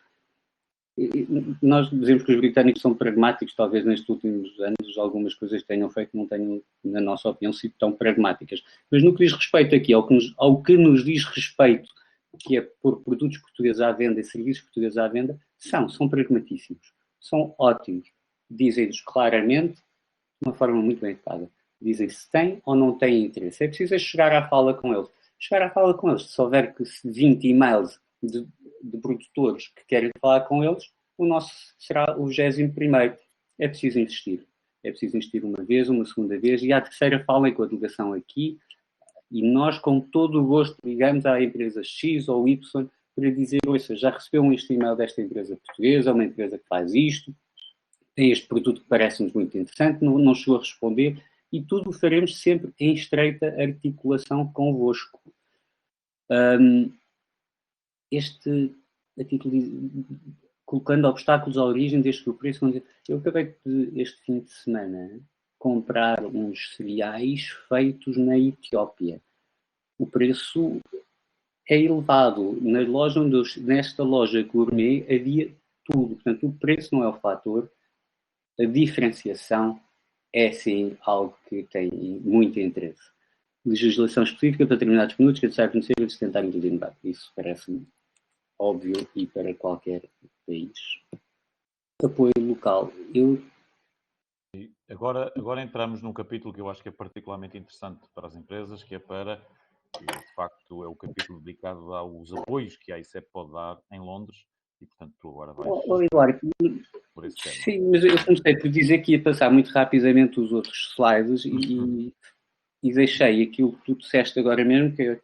Nós dizemos que os britânicos são pragmáticos, talvez nestes últimos anos algumas coisas que tenham feito não tenham, na nossa opinião, sido tão pragmáticas. Mas no que diz respeito aqui, ao que nos diz respeito, que é pôr produtos portugueses à venda e serviços portugueses à venda, são pragmatíssimos, são ótimos. Dizem-nos claramente, de uma forma muito bem educada, dizem se têm ou não têm interesse. É preciso chegar à fala com eles. Se houver 20 e-mails de produtores que querem falar com eles, o nosso será o 21º. É preciso insistir. É preciso insistir uma vez, uma segunda vez, e à terceira falem com a delegação aqui, e nós com todo o gosto ligamos à empresa X ou Y para dizer: ouça, já recebeu este e-mail desta empresa portuguesa, uma empresa que faz isto, tem este produto que parece-nos muito interessante, não chegou a responder, e tudo o faremos sempre em estreita articulação convosco. Este a título colocando obstáculos à origem desde que o preço... Eu acabei de, este fim de semana, comprar uns cereais feitos na Etiópia. O preço é elevado. Nesta loja gourmet havia tudo. Portanto, o preço não é o fator. A diferenciação é, sim, algo que tem muito interesse. Legislação específica para determinados produtos que servem ser de tentar inclusive. Isso parece-me óbvio e para qualquer país. Apoio local. Agora entramos num capítulo que eu acho que é particularmente interessante para as empresas, que é de facto, é o capítulo dedicado aos apoios que a ICEP pode dar em Londres, e portanto tu agora vais Eduardo, por esse tema. Sim, mas eu comecei por dizer que ia passar muito rapidamente os outros slides e deixei aquilo que tu disseste agora mesmo, que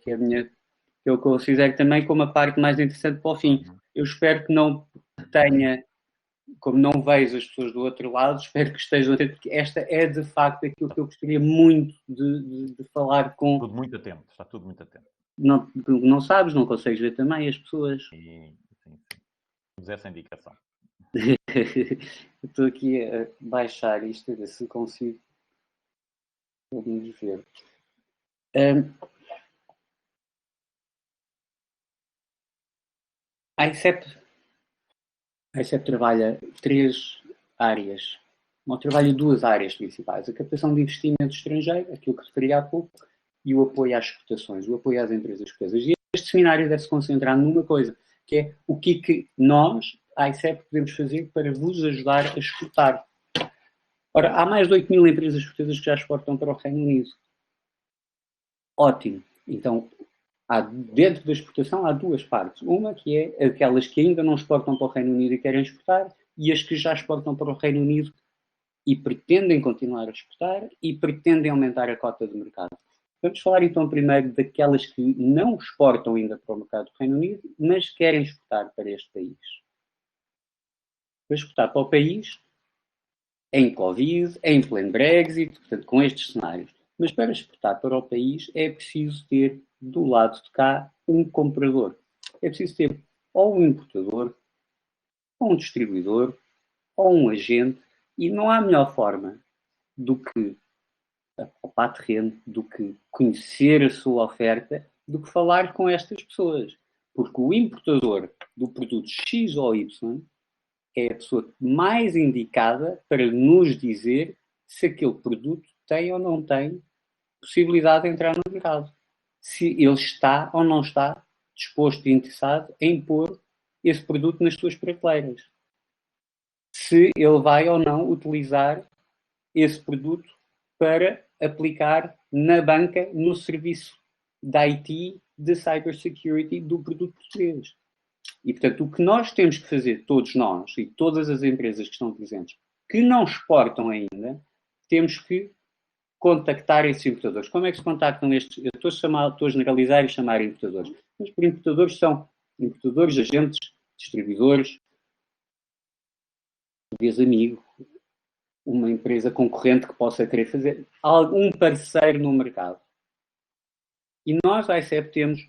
eu considero também como a parte mais interessante para o fim. Eu espero que não tenha, como não vejo as pessoas do outro lado, espero que estejam atentos, porque esta é de facto aquilo que eu gostaria muito de falar com... Tudo muito atento, está tudo muito atento. Não sabes, não consegues ver também as pessoas. Sim. Temos essa indicação. Estou aqui a baixar isto, a ver se consigo ver. A ICEP trabalha 3 áreas. Não trabalha 2 áreas principais. A captação de investimento estrangeiro, aquilo que referi há pouco, e o apoio às exportações, o apoio às empresas portuguesas. E este seminário deve se concentrar numa coisa, que é o que nós, a ICEP, podemos fazer para vos ajudar a exportar. Ora, há mais de 8.000 empresas portuguesas que já exportam para o Reino Unido. Ótimo. Então, dentro da exportação há 2 partes. Uma que é aquelas que ainda não exportam para o Reino Unido e querem exportar, e as que já exportam para o Reino Unido e pretendem continuar a exportar e pretendem aumentar a cota de mercado. Vamos falar então primeiro daquelas que não exportam ainda para o mercado do Reino Unido, mas querem exportar para este país. Para exportar para o país, em Covid, em pleno Brexit, portanto, com estes cenários. Mas para exportar para o país é preciso ter, do lado de cá, um comprador. É preciso ter ou um importador, ou um distribuidor, ou um agente, e não há melhor forma do que ao terreno, do que conhecer a sua oferta, do que falar com estas pessoas. Porque o importador do produto X ou Y é a pessoa mais indicada para nos dizer se aquele produto tem ou não tem possibilidade de entrar no mercado. Se ele está ou não está disposto e interessado em pôr esse produto nas suas prateleiras. Se ele vai ou não utilizar esse produto para aplicar na banca, no serviço de IT, de cybersecurity do produto português. E, portanto, o que nós temos que fazer, todos nós e todas as empresas que estão presentes, que não exportam ainda, temos que contactar esses importadores. Como é que se contactam estes? Eu estou a generalizar e chamar importadores. Mas por importadores são importadores, agentes, distribuidores, português amigo, uma empresa concorrente que possa querer fazer, algum parceiro no mercado. E nós, a ICEP, temos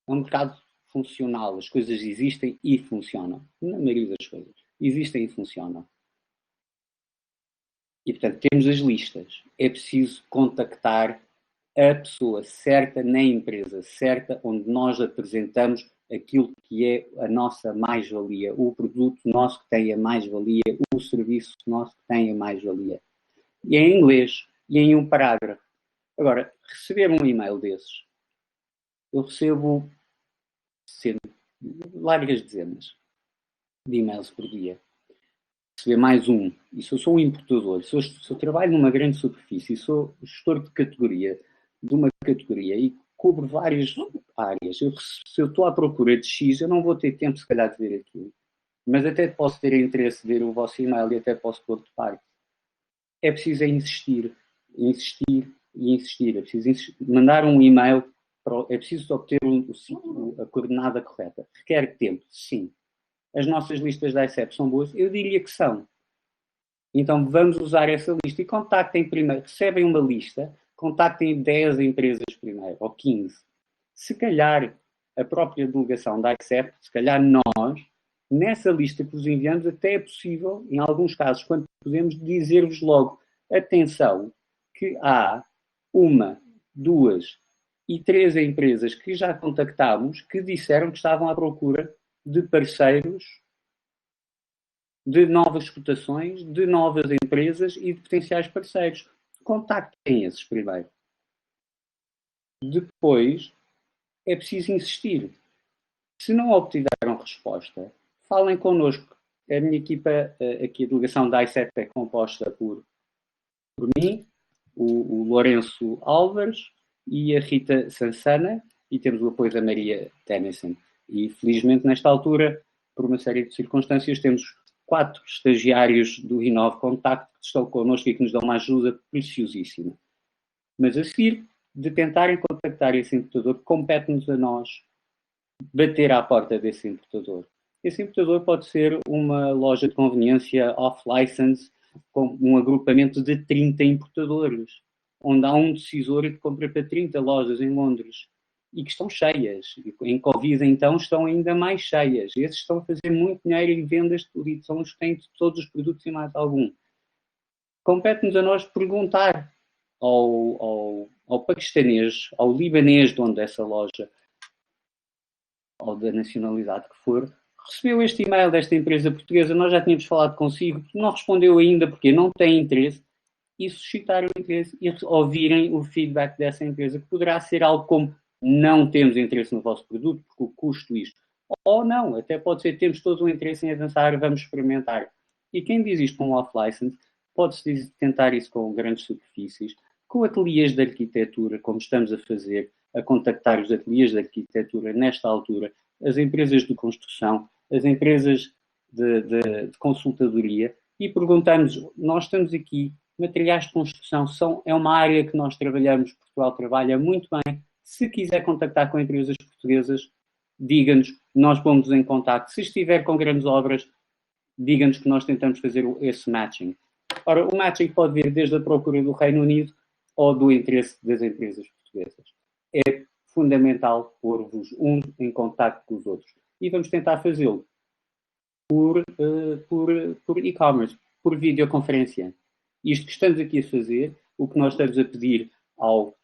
um mercado funcional. As coisas existem e funcionam. Na maioria das coisas. Existem e funcionam. E, portanto, temos as listas. É preciso contactar a pessoa certa na empresa certa, onde nós apresentamos aquilo que é a nossa mais-valia, o produto nosso que tem a mais-valia, o serviço nosso que tem a mais-valia. E é em inglês, e em um parágrafo. Agora, receber um e-mail desses, eu recebo largas dezenas de e-mails por dia. Receber mais um. E se eu sou um importador, se eu trabalho numa grande superfície, sou gestor de categoria, de uma categoria e cubro várias áreas, se eu estou à procura de X, eu não vou ter tempo, se calhar, de ver aquilo. Mas até posso ter interesse de ver o vosso e-mail e até posso pôr de parte. É preciso insistir. Insistir e insistir. É preciso mandar um e-mail. É preciso obter a coordenada correta. Requer tempo, sim. As nossas listas da ICEP são boas? Eu diria que são. Então vamos usar essa lista e contactem primeiro. Recebem uma lista, contactem 10 empresas primeiro, ou 15. Se calhar a própria delegação da ICEP, se calhar nós, nessa lista que vos enviamos, até é possível, em alguns casos, quando podemos, dizer-vos logo, atenção, que há 1, 2 e 3 empresas que já contactámos que disseram que estavam à procura de parceiros, de novas cotações, de novas empresas e de potenciais parceiros. Contactem esses primeiro. Depois, é preciso insistir. Se não obtiveram resposta, falem connosco. A minha equipa, aqui a delegação da ICEP é composta por mim, o Lourenço Álvares e a Rita Sansana, e temos o apoio da Maria Tennyson. E, felizmente, nesta altura, por uma série de circunstâncias, temos 4 estagiários do Inove Contact que estão connosco e que nos dão uma ajuda preciosíssima. Mas a seguir, de tentarem contactar esse importador, compete-nos a nós bater à porta desse importador. Esse importador pode ser uma loja de conveniência off-license com um agrupamento de 30 importadores, onde há um decisor que compra para 30 lojas em Londres e que estão cheias. Em Covid, então, estão ainda mais cheias. Esses estão a fazer muito dinheiro em vendas de tudo e são os que têm todos os produtos e mais algum. Compete-nos a nós perguntar ao paquistanês, ao libanês, de onde essa loja, ou da nacionalidade que for, recebeu este e-mail desta empresa portuguesa, nós já tínhamos falado consigo, não respondeu ainda porque não tem interesse, e suscitar o interesse e ouvirem o feedback dessa empresa, que poderá ser algo como: não temos interesse no vosso produto, porque o custo isto. Ou não, até pode ser: temos todo o interesse em avançar, vamos experimentar. E quem diz isto com off-license, pode-se tentar isso com grandes superfícies, com ateliês de arquitetura, como estamos a fazer, a contactar os ateliês de arquitetura nesta altura, as empresas de construção, as empresas de consultadoria, e perguntamos: nós estamos aqui, materiais de construção é uma área que nós trabalhamos, Portugal trabalha muito bem. Se quiser contactar com empresas portuguesas, diga-nos, nós pomos em contacto. Se estiver com grandes obras, diga-nos que nós tentamos fazer esse matching. Ora, o matching pode vir desde a procura do Reino Unido ou do interesse das empresas portuguesas. É fundamental pôr-vos uns em contacto com os outros. E vamos tentar fazê-lo por e-commerce, por videoconferência. Isto que estamos aqui a fazer, o que nós estamos a pedir ao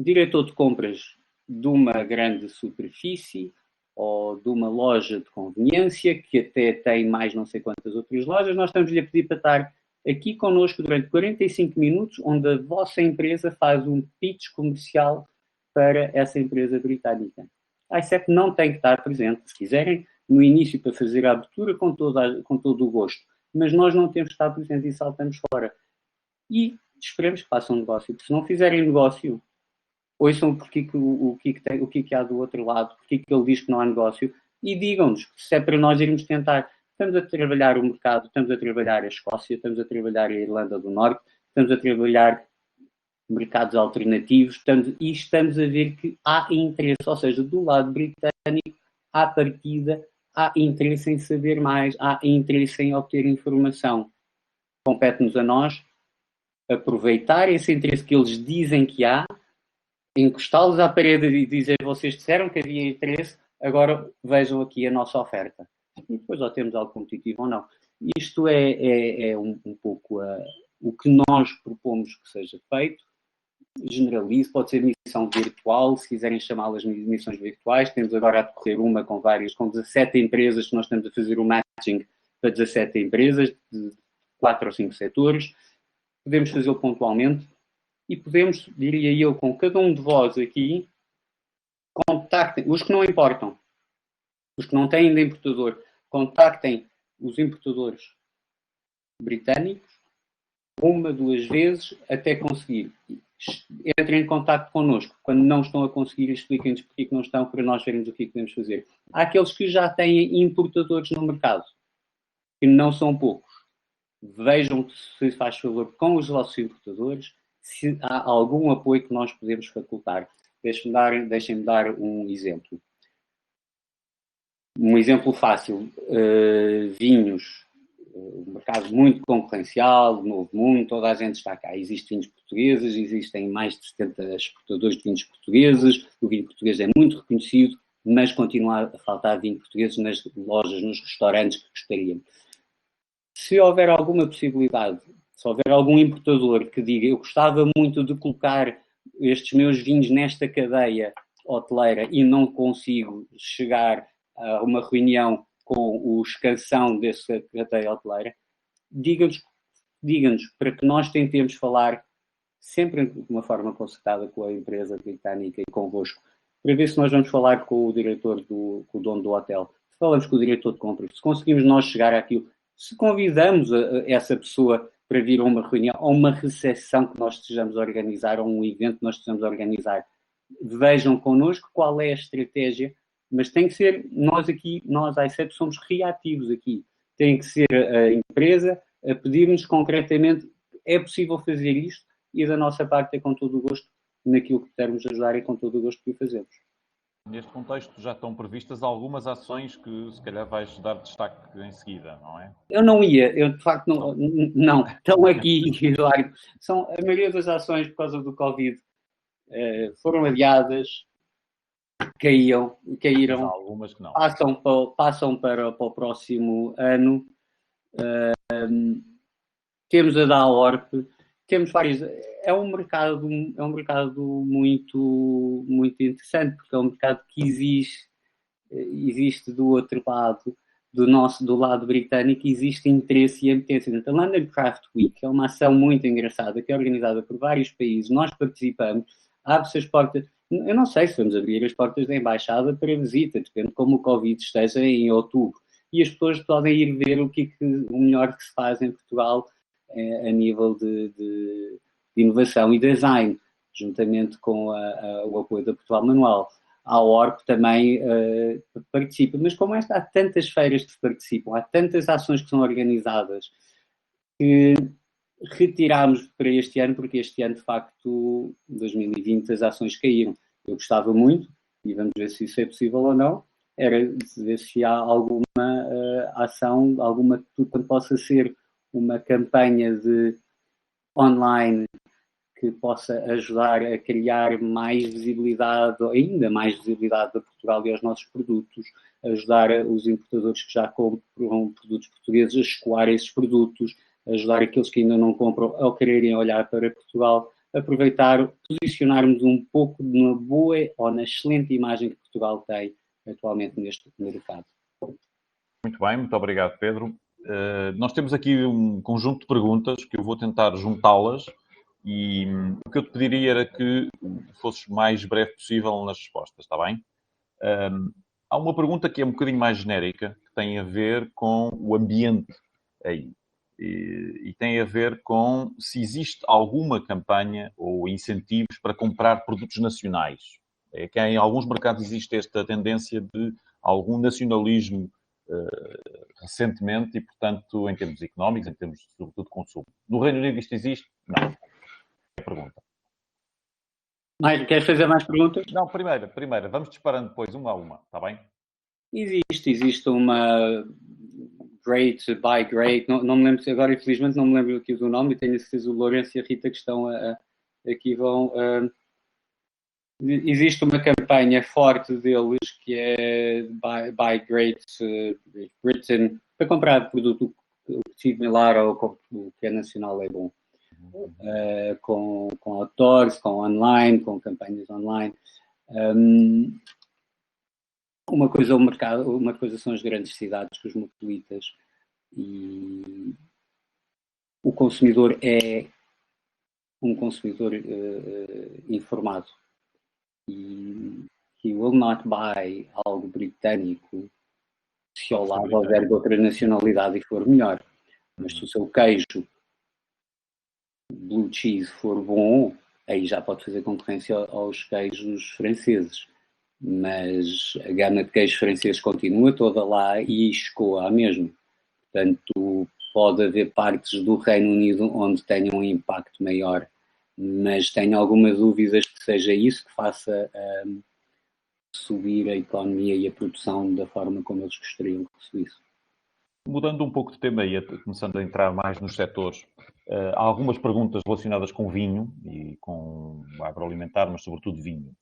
diretor de compras de uma grande superfície ou de uma loja de conveniência, que até tem mais não sei quantas outras lojas, nós estamos-lhe a pedir para estar aqui connosco durante 45 minutos, onde a vossa empresa faz um pitch comercial para essa empresa britânica. A ICEP não tem que estar presente, se quiserem, no início para fazer a abertura com todo o gosto. Mas nós não temos que estar presentes e saltamos fora. E esperemos que façam negócio. Se não fizerem negócio, ouçam o que há do outro lado, porque ele diz que não há negócio, e digam-nos se é para nós irmos tentar. Estamos a trabalhar o mercado, estamos a trabalhar a Escócia, estamos a trabalhar a Irlanda do Norte, estamos a trabalhar mercados alternativos, estamos a ver que há interesse, ou seja, do lado britânico, à partida, há interesse em saber mais, há interesse em obter informação. Compete-nos a nós aproveitar esse interesse que eles dizem que há, encostá-los à parede e dizer: vocês disseram que havia interesse, agora vejam aqui a nossa oferta. E depois ou temos algo competitivo ou não. Isto é um pouco o que nós propomos que seja feito. Generalize, pode ser missão virtual, se quiserem chamá-las missões virtuais. Temos agora a decorrer uma com 17 empresas, que nós estamos a fazer o matching para 17 empresas, de 4 ou 5 setores. Podemos fazê-lo pontualmente e podemos, diria eu, com cada um de vós aqui, contactem os que não importam, os que não têm ainda importador, contactem os importadores britânicos 1, 2 vezes até conseguir. Entrem em contato connosco. Quando não estão a conseguir, expliquem-nos porque que não estão, para nós vermos o que podemos fazer. Há aqueles que já têm importadores no mercado, que não são poucos. Vejam se faz favor com os vossos importadores, se há algum apoio que nós podemos facultar. Deixem-me dar um exemplo. Um exemplo fácil. Vinhos. um mercado muito concorrencial, novo mundo, toda a gente está cá. Existem vinhos portugueses, existem mais de 70 exportadores de vinhos portugueses, o vinho português é muito reconhecido, mas continua a faltar vinho português nas lojas, nos restaurantes que gostariam. Se houver alguma possibilidade, se houver algum importador que diga eu gostava muito de colocar estes meus vinhos nesta cadeia hoteleira e não consigo chegar a uma reunião com o escansão dessa cadeia hoteleira, diga-nos para que nós tentemos falar sempre de uma forma concertada com a empresa britânica e convosco, para ver se nós vamos falar com o diretor, com o dono do hotel, se falamos com o diretor de compras, se conseguimos nós chegar àquilo, se convidamos essa pessoa para vir a uma reunião, a uma recepção que nós estejamos a organizar, ou um evento que nós estejamos a organizar, vejam connosco qual é a estratégia, mas tem que ser, nós a ICEP somos reativos aqui, tem que ser a empresa a pedir-nos concretamente, é possível fazer isto, e da nossa parte é com todo o gosto, naquilo que pudermos ajudar, é com todo o gosto que o fazemos. Neste contexto já estão previstas algumas ações que se calhar vais dar destaque em seguida, não é? Eu não ia, eu de facto não. Estão aqui, Eduardo. A maioria das ações por causa do Covid foram adiadas, caíram, algumas que não. Passam para o próximo ano. Temos a DAORP, temos vários. É um mercado muito, muito interessante, porque é um mercado que existe do outro lado, do lado britânico, existe interesse e apetência. Então, a London Craft Week é uma ação muito engraçada, que é organizada por vários países, nós participamos, abre-se as portas. Eu não sei se vamos abrir as portas da embaixada para visita, depende de como o Covid esteja em outubro. E as pessoas podem ir ver o melhor que se faz em Portugal a nível de inovação e design, juntamente com o apoio da Portugal Manual. A ORP também participa, mas como há tantas feiras que se participam, há tantas ações que são organizadas, que retirámos para este ano, porque este ano, de facto, 2020, as ações caíram. Eu gostava muito, e vamos ver se isso é possível ou não, era ver se há alguma ação, alguma que possa ser uma campanha de online que possa ajudar a criar mais visibilidade, ainda mais visibilidade a Portugal e aos nossos produtos, ajudar os importadores que já compram produtos portugueses a escoar esses produtos, ajudar aqueles que ainda não compram a quererem olhar para Portugal, aproveitar, posicionarmos um pouco na boa ou na excelente imagem que Portugal tem atualmente neste mercado. Muito bem, muito obrigado, Pedro. Nós temos aqui um conjunto de perguntas que eu vou tentar juntá-las e o que eu te pediria era que fosses o mais breve possível nas respostas, está bem? Há uma pergunta que é um bocadinho mais genérica, que tem a ver com o ambiente aí. E tem a ver com se existe alguma campanha ou incentivos para comprar produtos nacionais. É que em alguns mercados existe esta tendência de algum nacionalismo recentemente e, portanto, em termos económicos, em termos, sobretudo, de consumo. No Reino Unido isto existe? Não. É a pergunta. Queres fazer mais perguntas? Não, primeira. Vamos disparando depois, uma a uma, está bem? Existe uma Great by Great, não me lembro, agora infelizmente não me lembro aqui do nome, e tenho a certeza o Lourenço e a Rita que estão aqui vão... existe uma campanha forte deles que é Buy Great Britain, para comprar produto similar ao que é nacional é bom. Com outdoors, com online, com campanhas online. Uma coisa é o mercado, uma coisa são as grandes cidades, cosmopolitas, e o consumidor é um consumidor informado. E he will not buy algo britânico se ao lado houver de outra nacionalidade e for melhor. Mas se o seu queijo blue cheese for bom, aí já pode fazer concorrência aos queijos franceses. Mas a gama de queijos franceses continua toda lá e escoa a mesmo. Portanto, pode haver partes do Reino Unido onde tenham um impacto maior, mas tenho algumas dúvidas que seja isso que faça subir a economia e a produção da forma como eles gostariam que subisse. Mudando um pouco de tema e começando a entrar mais nos setores, há algumas perguntas relacionadas com vinho e com agroalimentar, mas sobretudo vinho.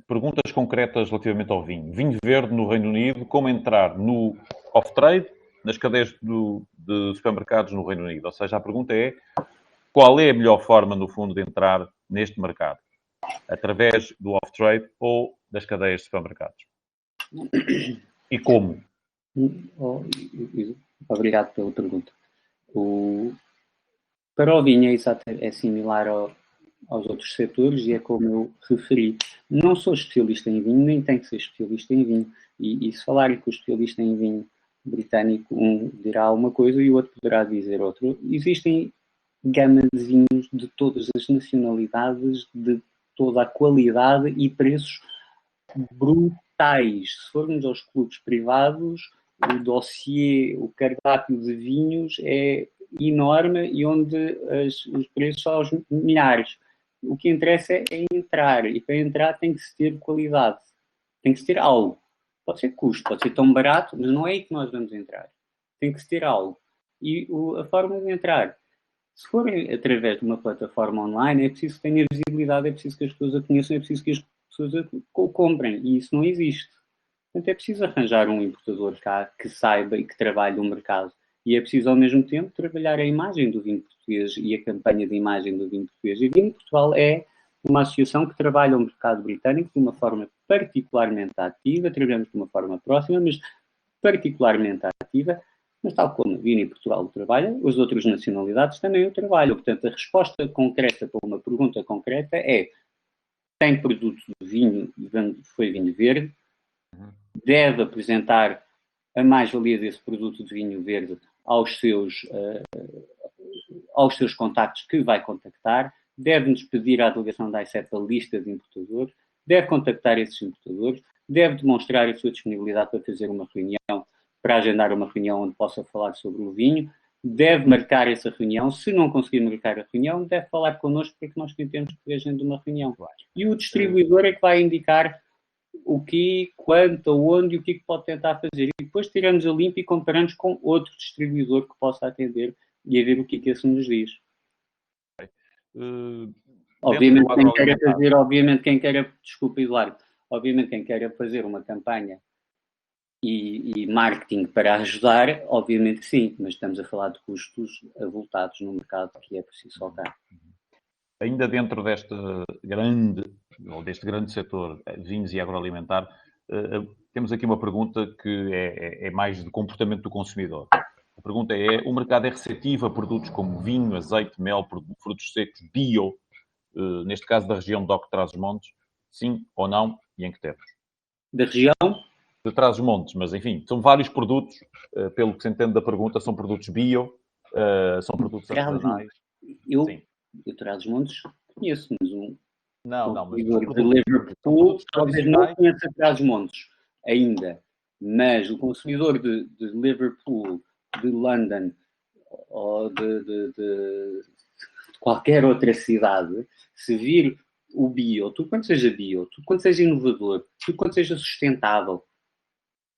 Perguntas concretas relativamente ao vinho. Vinho verde no Reino Unido, como entrar no off-trade, nas cadeias de supermercados no Reino Unido. Ou seja, a pergunta é qual é a melhor forma, no fundo, de entrar neste mercado? Através do off-trade ou das cadeias de supermercados? E como? Obrigado pela pergunta. Para o vinho é similar aos outros setores e é como eu referi. Não sou especialista em vinho, nem tenho que ser especialista em vinho. E se falarem com o especialista em vinho britânico, um dirá uma coisa e o outro poderá dizer outra. Existem gama de vinhos de todas as nacionalidades, de toda a qualidade e preços brutais. Se formos aos clubes privados, o dossiê, o cardápio de vinhos é enorme e onde os preços são aos milhares. O que interessa é entrar, e para entrar tem que se ter qualidade, tem que se ter algo. Pode ser custo, pode ser tão barato, mas não é aí que nós vamos entrar. Tem que se ter algo. E a forma de entrar, se forem através de uma plataforma online, é preciso que tenha visibilidade, é preciso que as pessoas a conheçam, é preciso que as pessoas o comprem, e isso não existe. Portanto, é preciso arranjar um importador cá que saiba e que trabalhe o mercado. E é preciso, ao mesmo tempo, trabalhar a imagem do vinho português e a campanha de imagem do vinho português. E o Vinho Portugal é uma associação que trabalha o mercado britânico de uma forma particularmente ativa, trabalhamos de uma forma próxima, mas particularmente ativa, mas tal como a Vinho Portugal o trabalha, as outras nacionalidades também o trabalham. Portanto, a resposta concreta para uma pergunta concreta é: tem produto de vinho, foi vinho verde, deve apresentar a mais-valia desse produto de vinho verde aos seus contactos que vai contactar, deve-nos pedir à delegação da ICEP a lista de importadores, deve contactar esses importadores, deve demonstrar a sua disponibilidade para fazer uma reunião, para agendar uma reunião onde possa falar sobre o vinho, deve marcar essa reunião. Se não conseguir marcar a reunião, deve falar connosco para que nós tentemos que agende uma reunião. E o distribuidor é que vai indicar o que, quanto, onde e o que pode tentar fazer. E depois tiramos a limpo e comparamos com outro distribuidor que possa atender e a ver o que esse nos diz. Obviamente quem queira, desculpe, Eduardo, obviamente quem queira fazer uma campanha e marketing para ajudar, obviamente sim, mas estamos a falar de custos avultados no mercado que é por si só caro. Ainda dentro deste grande setor vinhos e agroalimentar, temos aqui uma pergunta que é mais de comportamento do consumidor. A pergunta é: o mercado é receptivo a produtos como vinho, azeite, mel, frutos secos, bio, neste caso da região de Doc Trás-os-Montes? Sim ou não? E em que termos? Da região? De Trás-os-Montes, mas enfim, são vários produtos, pelo que se entende da pergunta, são produtos bio, são produtos artesanais. Eu Trás-os-Montes conheço, mas mas de Liverpool talvez não conheça Trás-os-Montes ainda, mas o consumidor de Liverpool, de London ou de qualquer outra cidade, se vir o bio, tudo quanto seja bio, tudo quanto seja inovador, tudo quanto seja sustentável,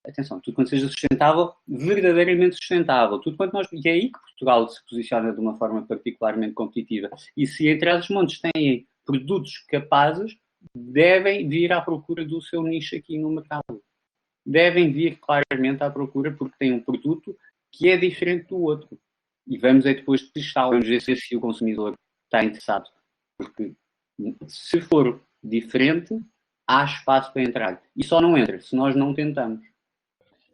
atenção, tudo quanto seja sustentável, verdadeiramente sustentável, tudo quanto e é aí que Portugal se posiciona de uma forma particularmente competitiva. E se em Trás-os-Montes têm produtos capazes, devem vir à procura do seu nicho aqui no mercado. Devem vir claramente à procura porque têm um produto que é diferente do outro. E vamos depois testá-lo, vamos ver se o consumidor está interessado. Porque se for diferente, há espaço para entrar. E só não entra se nós não tentamos.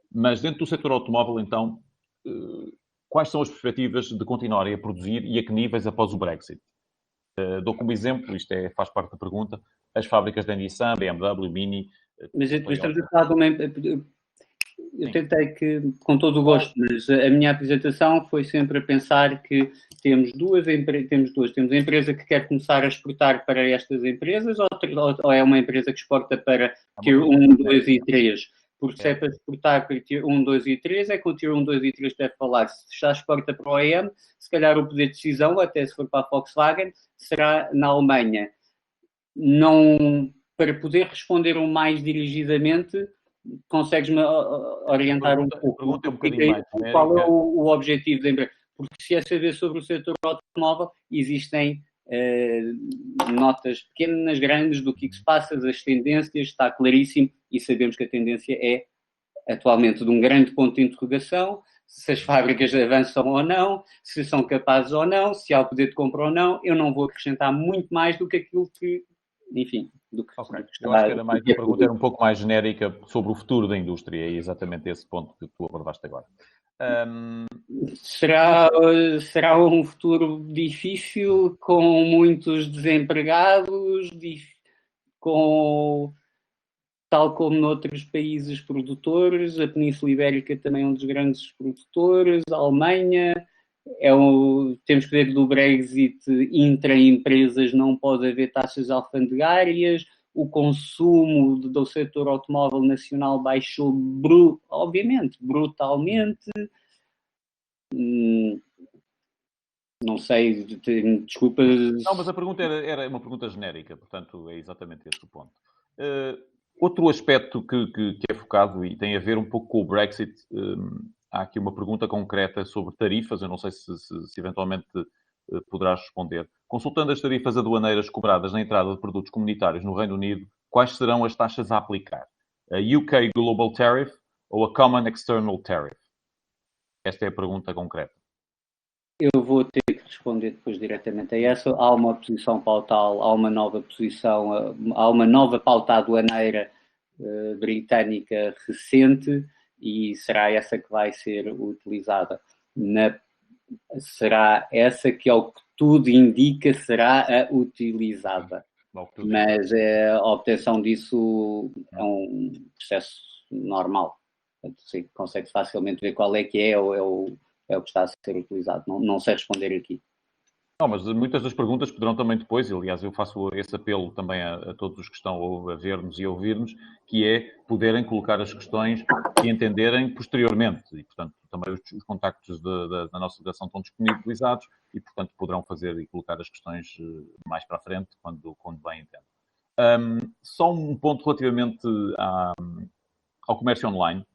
Mas dentro do setor automóvel, então, quais são as perspectivas de continuarem a produzir e a que níveis após o Brexit? Dou como exemplo, isto faz parte da pergunta, as fábricas da Nissan, BMW, Mini... Mas estamos a falar de uma... Eu tentei que, com todo o gosto, mas a minha apresentação foi sempre a pensar que temos duas temos a empresa que quer começar a exportar para estas empresas ou é uma empresa que exporta para Tier 1, 2 e 3? Porque se é para exportar para Tier 1, 2 e 3, é com o Tier 1, 2 e 3 deve falar. Se já exporta para o OEM, se calhar o poder de decisão, até se for para a Volkswagen, será na Alemanha. Não, para poder responder mais dirigidamente, consegues-me orientar um pouco? Pergunta é um bocadinho mais genérica. Qual é o objetivo da empresa? Porque se é saber sobre o setor automóvel, existem notas pequenas, grandes do que se passa, das tendências, está claríssimo, e sabemos que a tendência é atualmente de um grande ponto de interrogação, se as fábricas avançam ou não, se são capazes ou não, se há o poder de compra ou não. Eu não vou acrescentar muito mais do que aquilo que, enfim, do que... Okay. Eu acho que era mais, a pergunta era um pouco mais genérica sobre o futuro da indústria, é exatamente esse ponto que tu abordaste agora. Será um futuro difícil, com muitos desempregados, com, tal como noutros países produtores, a Península Ibérica também é um dos grandes produtores, a Alemanha, temos que ver do Brexit, intra-empresas não pode haver taxas alfandegárias, o consumo do setor automóvel nacional baixou, obviamente, brutalmente. Não sei, desculpa. Não, mas a pergunta era uma pergunta genérica, portanto é exatamente esse o ponto. Outro aspecto que é focado e tem a ver um pouco com o Brexit, há aqui uma pergunta concreta sobre tarifas, eu não sei se eventualmente poderás responder. Consultando as tarifas aduaneiras cobradas na entrada de produtos comunitários no Reino Unido, quais serão as taxas a aplicar? A UK Global Tariff ou a Common External Tariff? Esta é a pergunta concreta. Eu vou ter que responder depois diretamente a essa. Há uma posição pautal, há uma nova posição, há uma nova pauta aduaneira britânica recente e será essa que vai ser utilizada. Será essa que, ao que tudo indica, será a utilizada. Mas a obtenção disso é um processo normal. Você consegue facilmente ver qual é que é o que está a ser utilizado. Não sei responder aqui. Não, mas muitas das perguntas poderão também depois, e aliás eu faço esse apelo também a todos os que estão a ver-nos e a ouvir-nos, que é poderem colocar as questões que entenderem posteriormente. E, portanto, também os contactos da nossa delegação estão disponibilizados e, portanto, poderão fazer e colocar as questões mais para a frente, quando bem entendem. Só um ponto relativamente ao comércio online.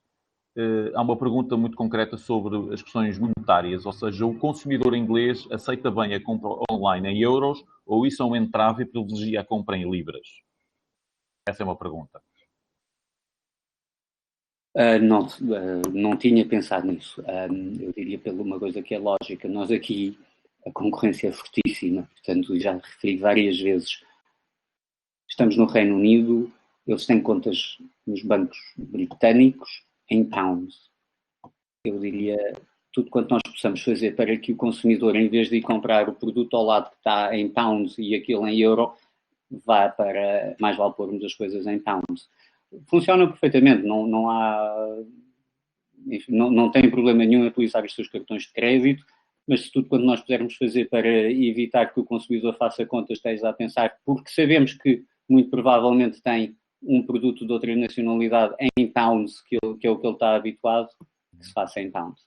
Há uma pergunta muito concreta sobre as questões monetárias, ou seja, o consumidor inglês aceita bem a compra online em euros ou isso é um entrave e privilegia a compra em libras? Essa é uma pergunta. Não tinha pensado nisso. Eu diria pela uma coisa que é lógica. Nós aqui, a concorrência é fortíssima, portanto, já referi várias vezes. Estamos no Reino Unido, eles têm contas nos bancos britânicos em pounds. Eu diria, tudo quanto nós possamos fazer para que o consumidor, em vez de comprar o produto ao lado que está em pounds e aquilo em euro, vá para, mais vale pormos as coisas em pounds. Funciona perfeitamente, não há, enfim, não tem problema nenhum em utilizar os seus cartões de crédito, mas se tudo quanto nós pudermos fazer para evitar que o consumidor faça contas, esteja a pensar, porque sabemos que muito provavelmente tem um produto de outra nacionalidade em pounds, que é o que ele está habituado, que se faça em pounds.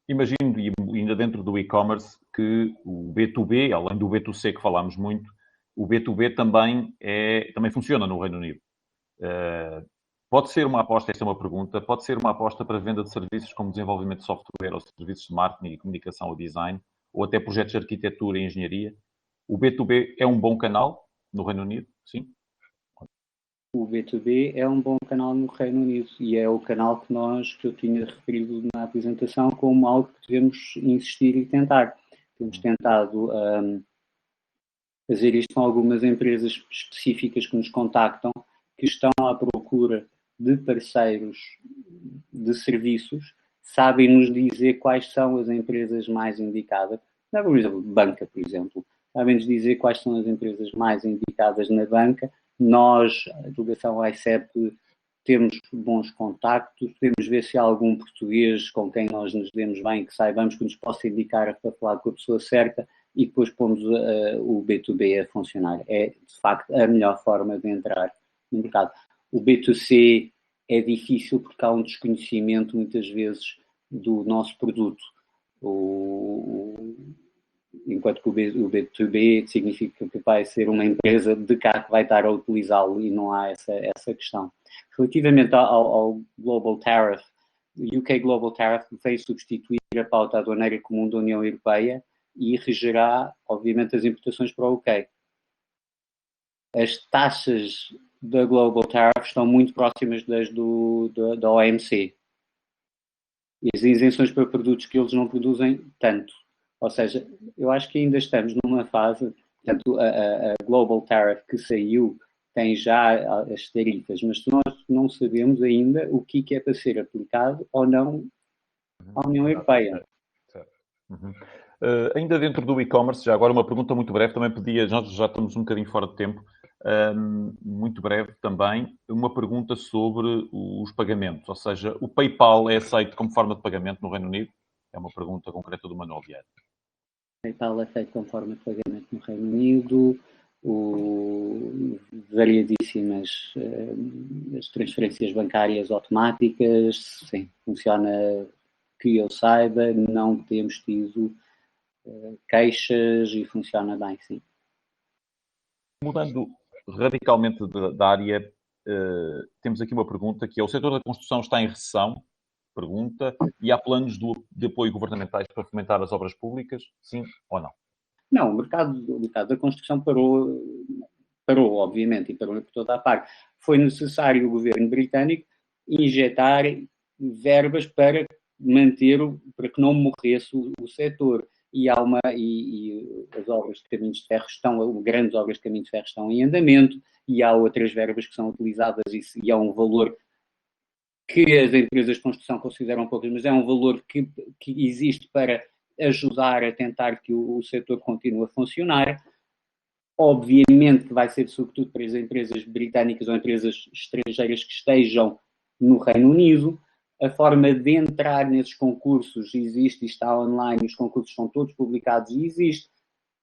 Imagino, e ainda dentro do e-commerce, que o B2B, além do B2C que falámos muito, o B2B também funciona no Reino Unido. Pode ser uma aposta, esta é uma pergunta, pode ser uma aposta para venda de serviços como desenvolvimento de software ou serviços de marketing e comunicação ou design, ou até projetos de arquitetura e engenharia. O B2B é um bom canal no Reino Unido? Sim? O B2B é um bom canal no Reino Unido e é o canal que eu tinha referido na apresentação como algo que devemos insistir e tentar. Temos tentado fazer isto com algumas empresas específicas que nos contactam, que estão à procura de parceiros de serviços, sabem nos dizer quais são as empresas mais indicadas. Por exemplo, banca, por exemplo. Sabem-nos dizer quais são as empresas mais indicadas na banca. Nós, a delegação ICEP, temos bons contactos, podemos ver se há algum português com quem nós nos demos bem, que saibamos que nos possa indicar para falar com a pessoa certa e depois pomos o B2B a funcionar. É, de facto, a melhor forma de entrar no mercado. O B2C é difícil porque há um desconhecimento, muitas vezes, do nosso produto. enquanto que o B2B significa que vai ser uma empresa de cá que vai estar a utilizá-lo e não há essa questão. Relativamente ao Global Tariff, o UK Global Tariff veio substituir a pauta aduaneira comum da União Europeia e regerá, obviamente, as importações para o UK. As taxas da Global Tariff estão muito próximas das da OMC. E as isenções para produtos que eles não produzem tanto. Ou seja, eu acho que ainda estamos numa fase, portanto, a Global Tariff que saiu tem já as tarifas, mas nós não sabemos ainda o que é para ser aplicado ou não à União Europeia. Uhum. Ainda dentro do e-commerce, já agora uma pergunta muito breve, também podia, nós já estamos um bocadinho fora de tempo, muito breve também, uma pergunta sobre os pagamentos, ou seja, o PayPal é aceito como forma de pagamento no Reino Unido? É uma pergunta concreta do Manuel Vieira. O PayPal é feito como forma de pagamento no Reino Unido, variadíssimas as transferências bancárias automáticas, sim, funciona que eu saiba, não temos tido queixas e funciona bem, sim. Mudando radicalmente da área, temos aqui uma pergunta que é: o setor da construção está em recessão? Pergunta. E há planos de apoio governamentais para fomentar as obras públicas? Sim ou não? Não, o mercado da construção parou, obviamente, e parou por toda a parte. Foi necessário o governo britânico injetar verbas para para que não morresse o setor. E as obras de caminhos de ferro grandes obras de caminhos de ferro estão em andamento, e há outras verbas que são utilizadas e há um valor que as empresas de construção consideram poucas, mas é um valor que existe para ajudar a tentar que o setor continue a funcionar. Obviamente que vai ser sobretudo para as empresas britânicas ou empresas estrangeiras que estejam no Reino Unido. A forma de entrar nesses concursos existe e está online, os concursos são todos publicados e existe.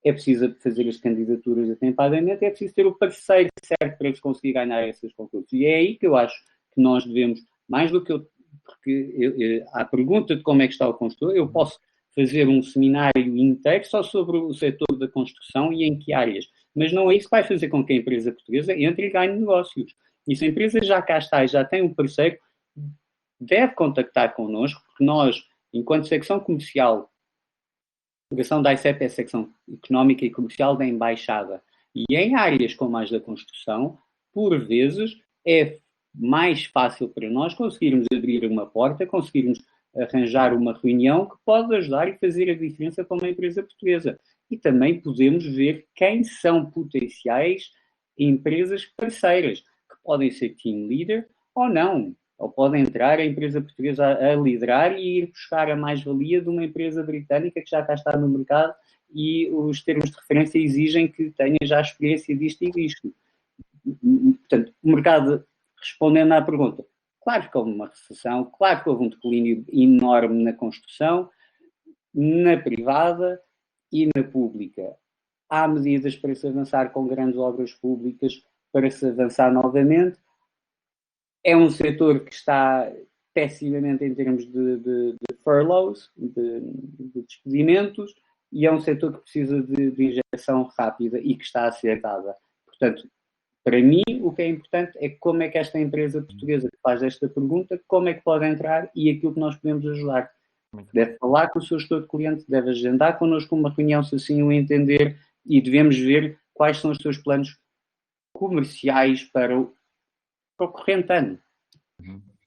É preciso fazer as candidaturas atempadamente, é preciso ter o parceiro certo para conseguir ganhar esses concursos. E é aí que eu acho que nós devemos, mais do que porque a pergunta de como é que está o construtor, eu posso fazer um seminário inteiro só sobre o setor da construção e em que áreas. Mas não é isso que vai fazer com que a empresa portuguesa entre e ganhe negócios. E se a empresa já cá está e já tem um parceiro, deve contactar connosco, porque nós, enquanto secção comercial, a delegação da ICEP é a secção económica e comercial da embaixada. E em áreas como as da construção, por vezes, é mais fácil para nós conseguirmos abrir uma porta, conseguirmos arranjar uma reunião que pode ajudar e fazer a diferença para uma empresa portuguesa. E também podemos ver quem são potenciais empresas parceiras, que podem ser team leader ou não. Ou pode entrar a empresa portuguesa a liderar e ir buscar a mais-valia de uma empresa britânica que já cá está no mercado e os termos de referência exigem que tenha já experiência disto e disto. Portanto, o mercado, respondendo à pergunta, claro que houve uma recessão, claro que houve um declínio enorme na construção, na privada e na pública. Há medidas para se avançar com grandes obras públicas, para se avançar novamente. É um setor que está pessimamente em termos de furloughs, de despedimentos, e é um setor que precisa de injeção rápida e que está a ser dada. Portanto, para mim, o que é importante é como é que esta empresa portuguesa que faz esta pergunta, como é que pode entrar e aquilo que nós podemos ajudar. Deve falar com o seu gestor de cliente, deve agendar connosco uma reunião, se assim o entender, e devemos ver quais são os seus planos comerciais para o corrente ano.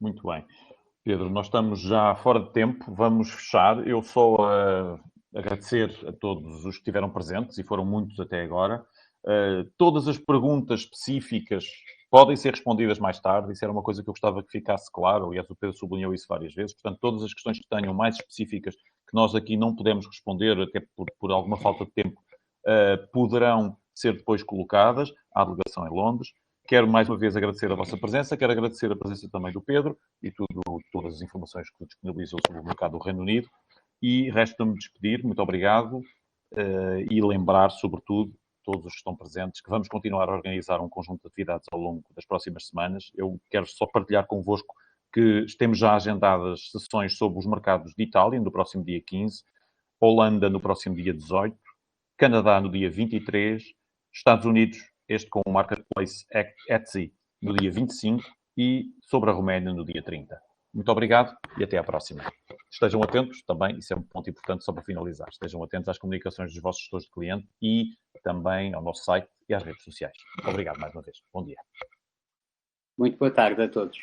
Muito bem. Pedro, nós estamos já fora de tempo, vamos fechar. Eu só agradecer a todos os que estiveram presentes, e foram muitos até agora. Todas as perguntas específicas podem ser respondidas mais tarde, isso era uma coisa que eu gostava que ficasse claro, aliás o Pedro sublinhou isso várias vezes, portanto todas as questões que tenham mais específicas, que nós aqui não podemos responder, até por alguma falta de tempo, poderão ser depois colocadas à delegação em Londres. Quero mais uma vez agradecer a vossa presença, quero agradecer a presença também do Pedro e todas as informações que disponibilizou sobre o mercado do Reino Unido. E resta-me despedir, muito obrigado, e lembrar, sobretudo, todos os que estão presentes, que vamos continuar a organizar um conjunto de atividades ao longo das próximas semanas. Eu quero só partilhar convosco que temos já agendadas sessões sobre os mercados de Itália no próximo dia 15, Holanda no próximo dia 18, Canadá no dia 23, Estados Unidos, este com o Marketplace Etsy, no dia 25 e sobre a Roménia no dia 30. Muito obrigado e até à próxima. Estejam atentos também, isso é um ponto importante só para finalizar, estejam atentos às comunicações dos vossos gestores de cliente e também ao nosso site e às redes sociais. Obrigado mais uma vez. Bom dia. Muito boa tarde a todos.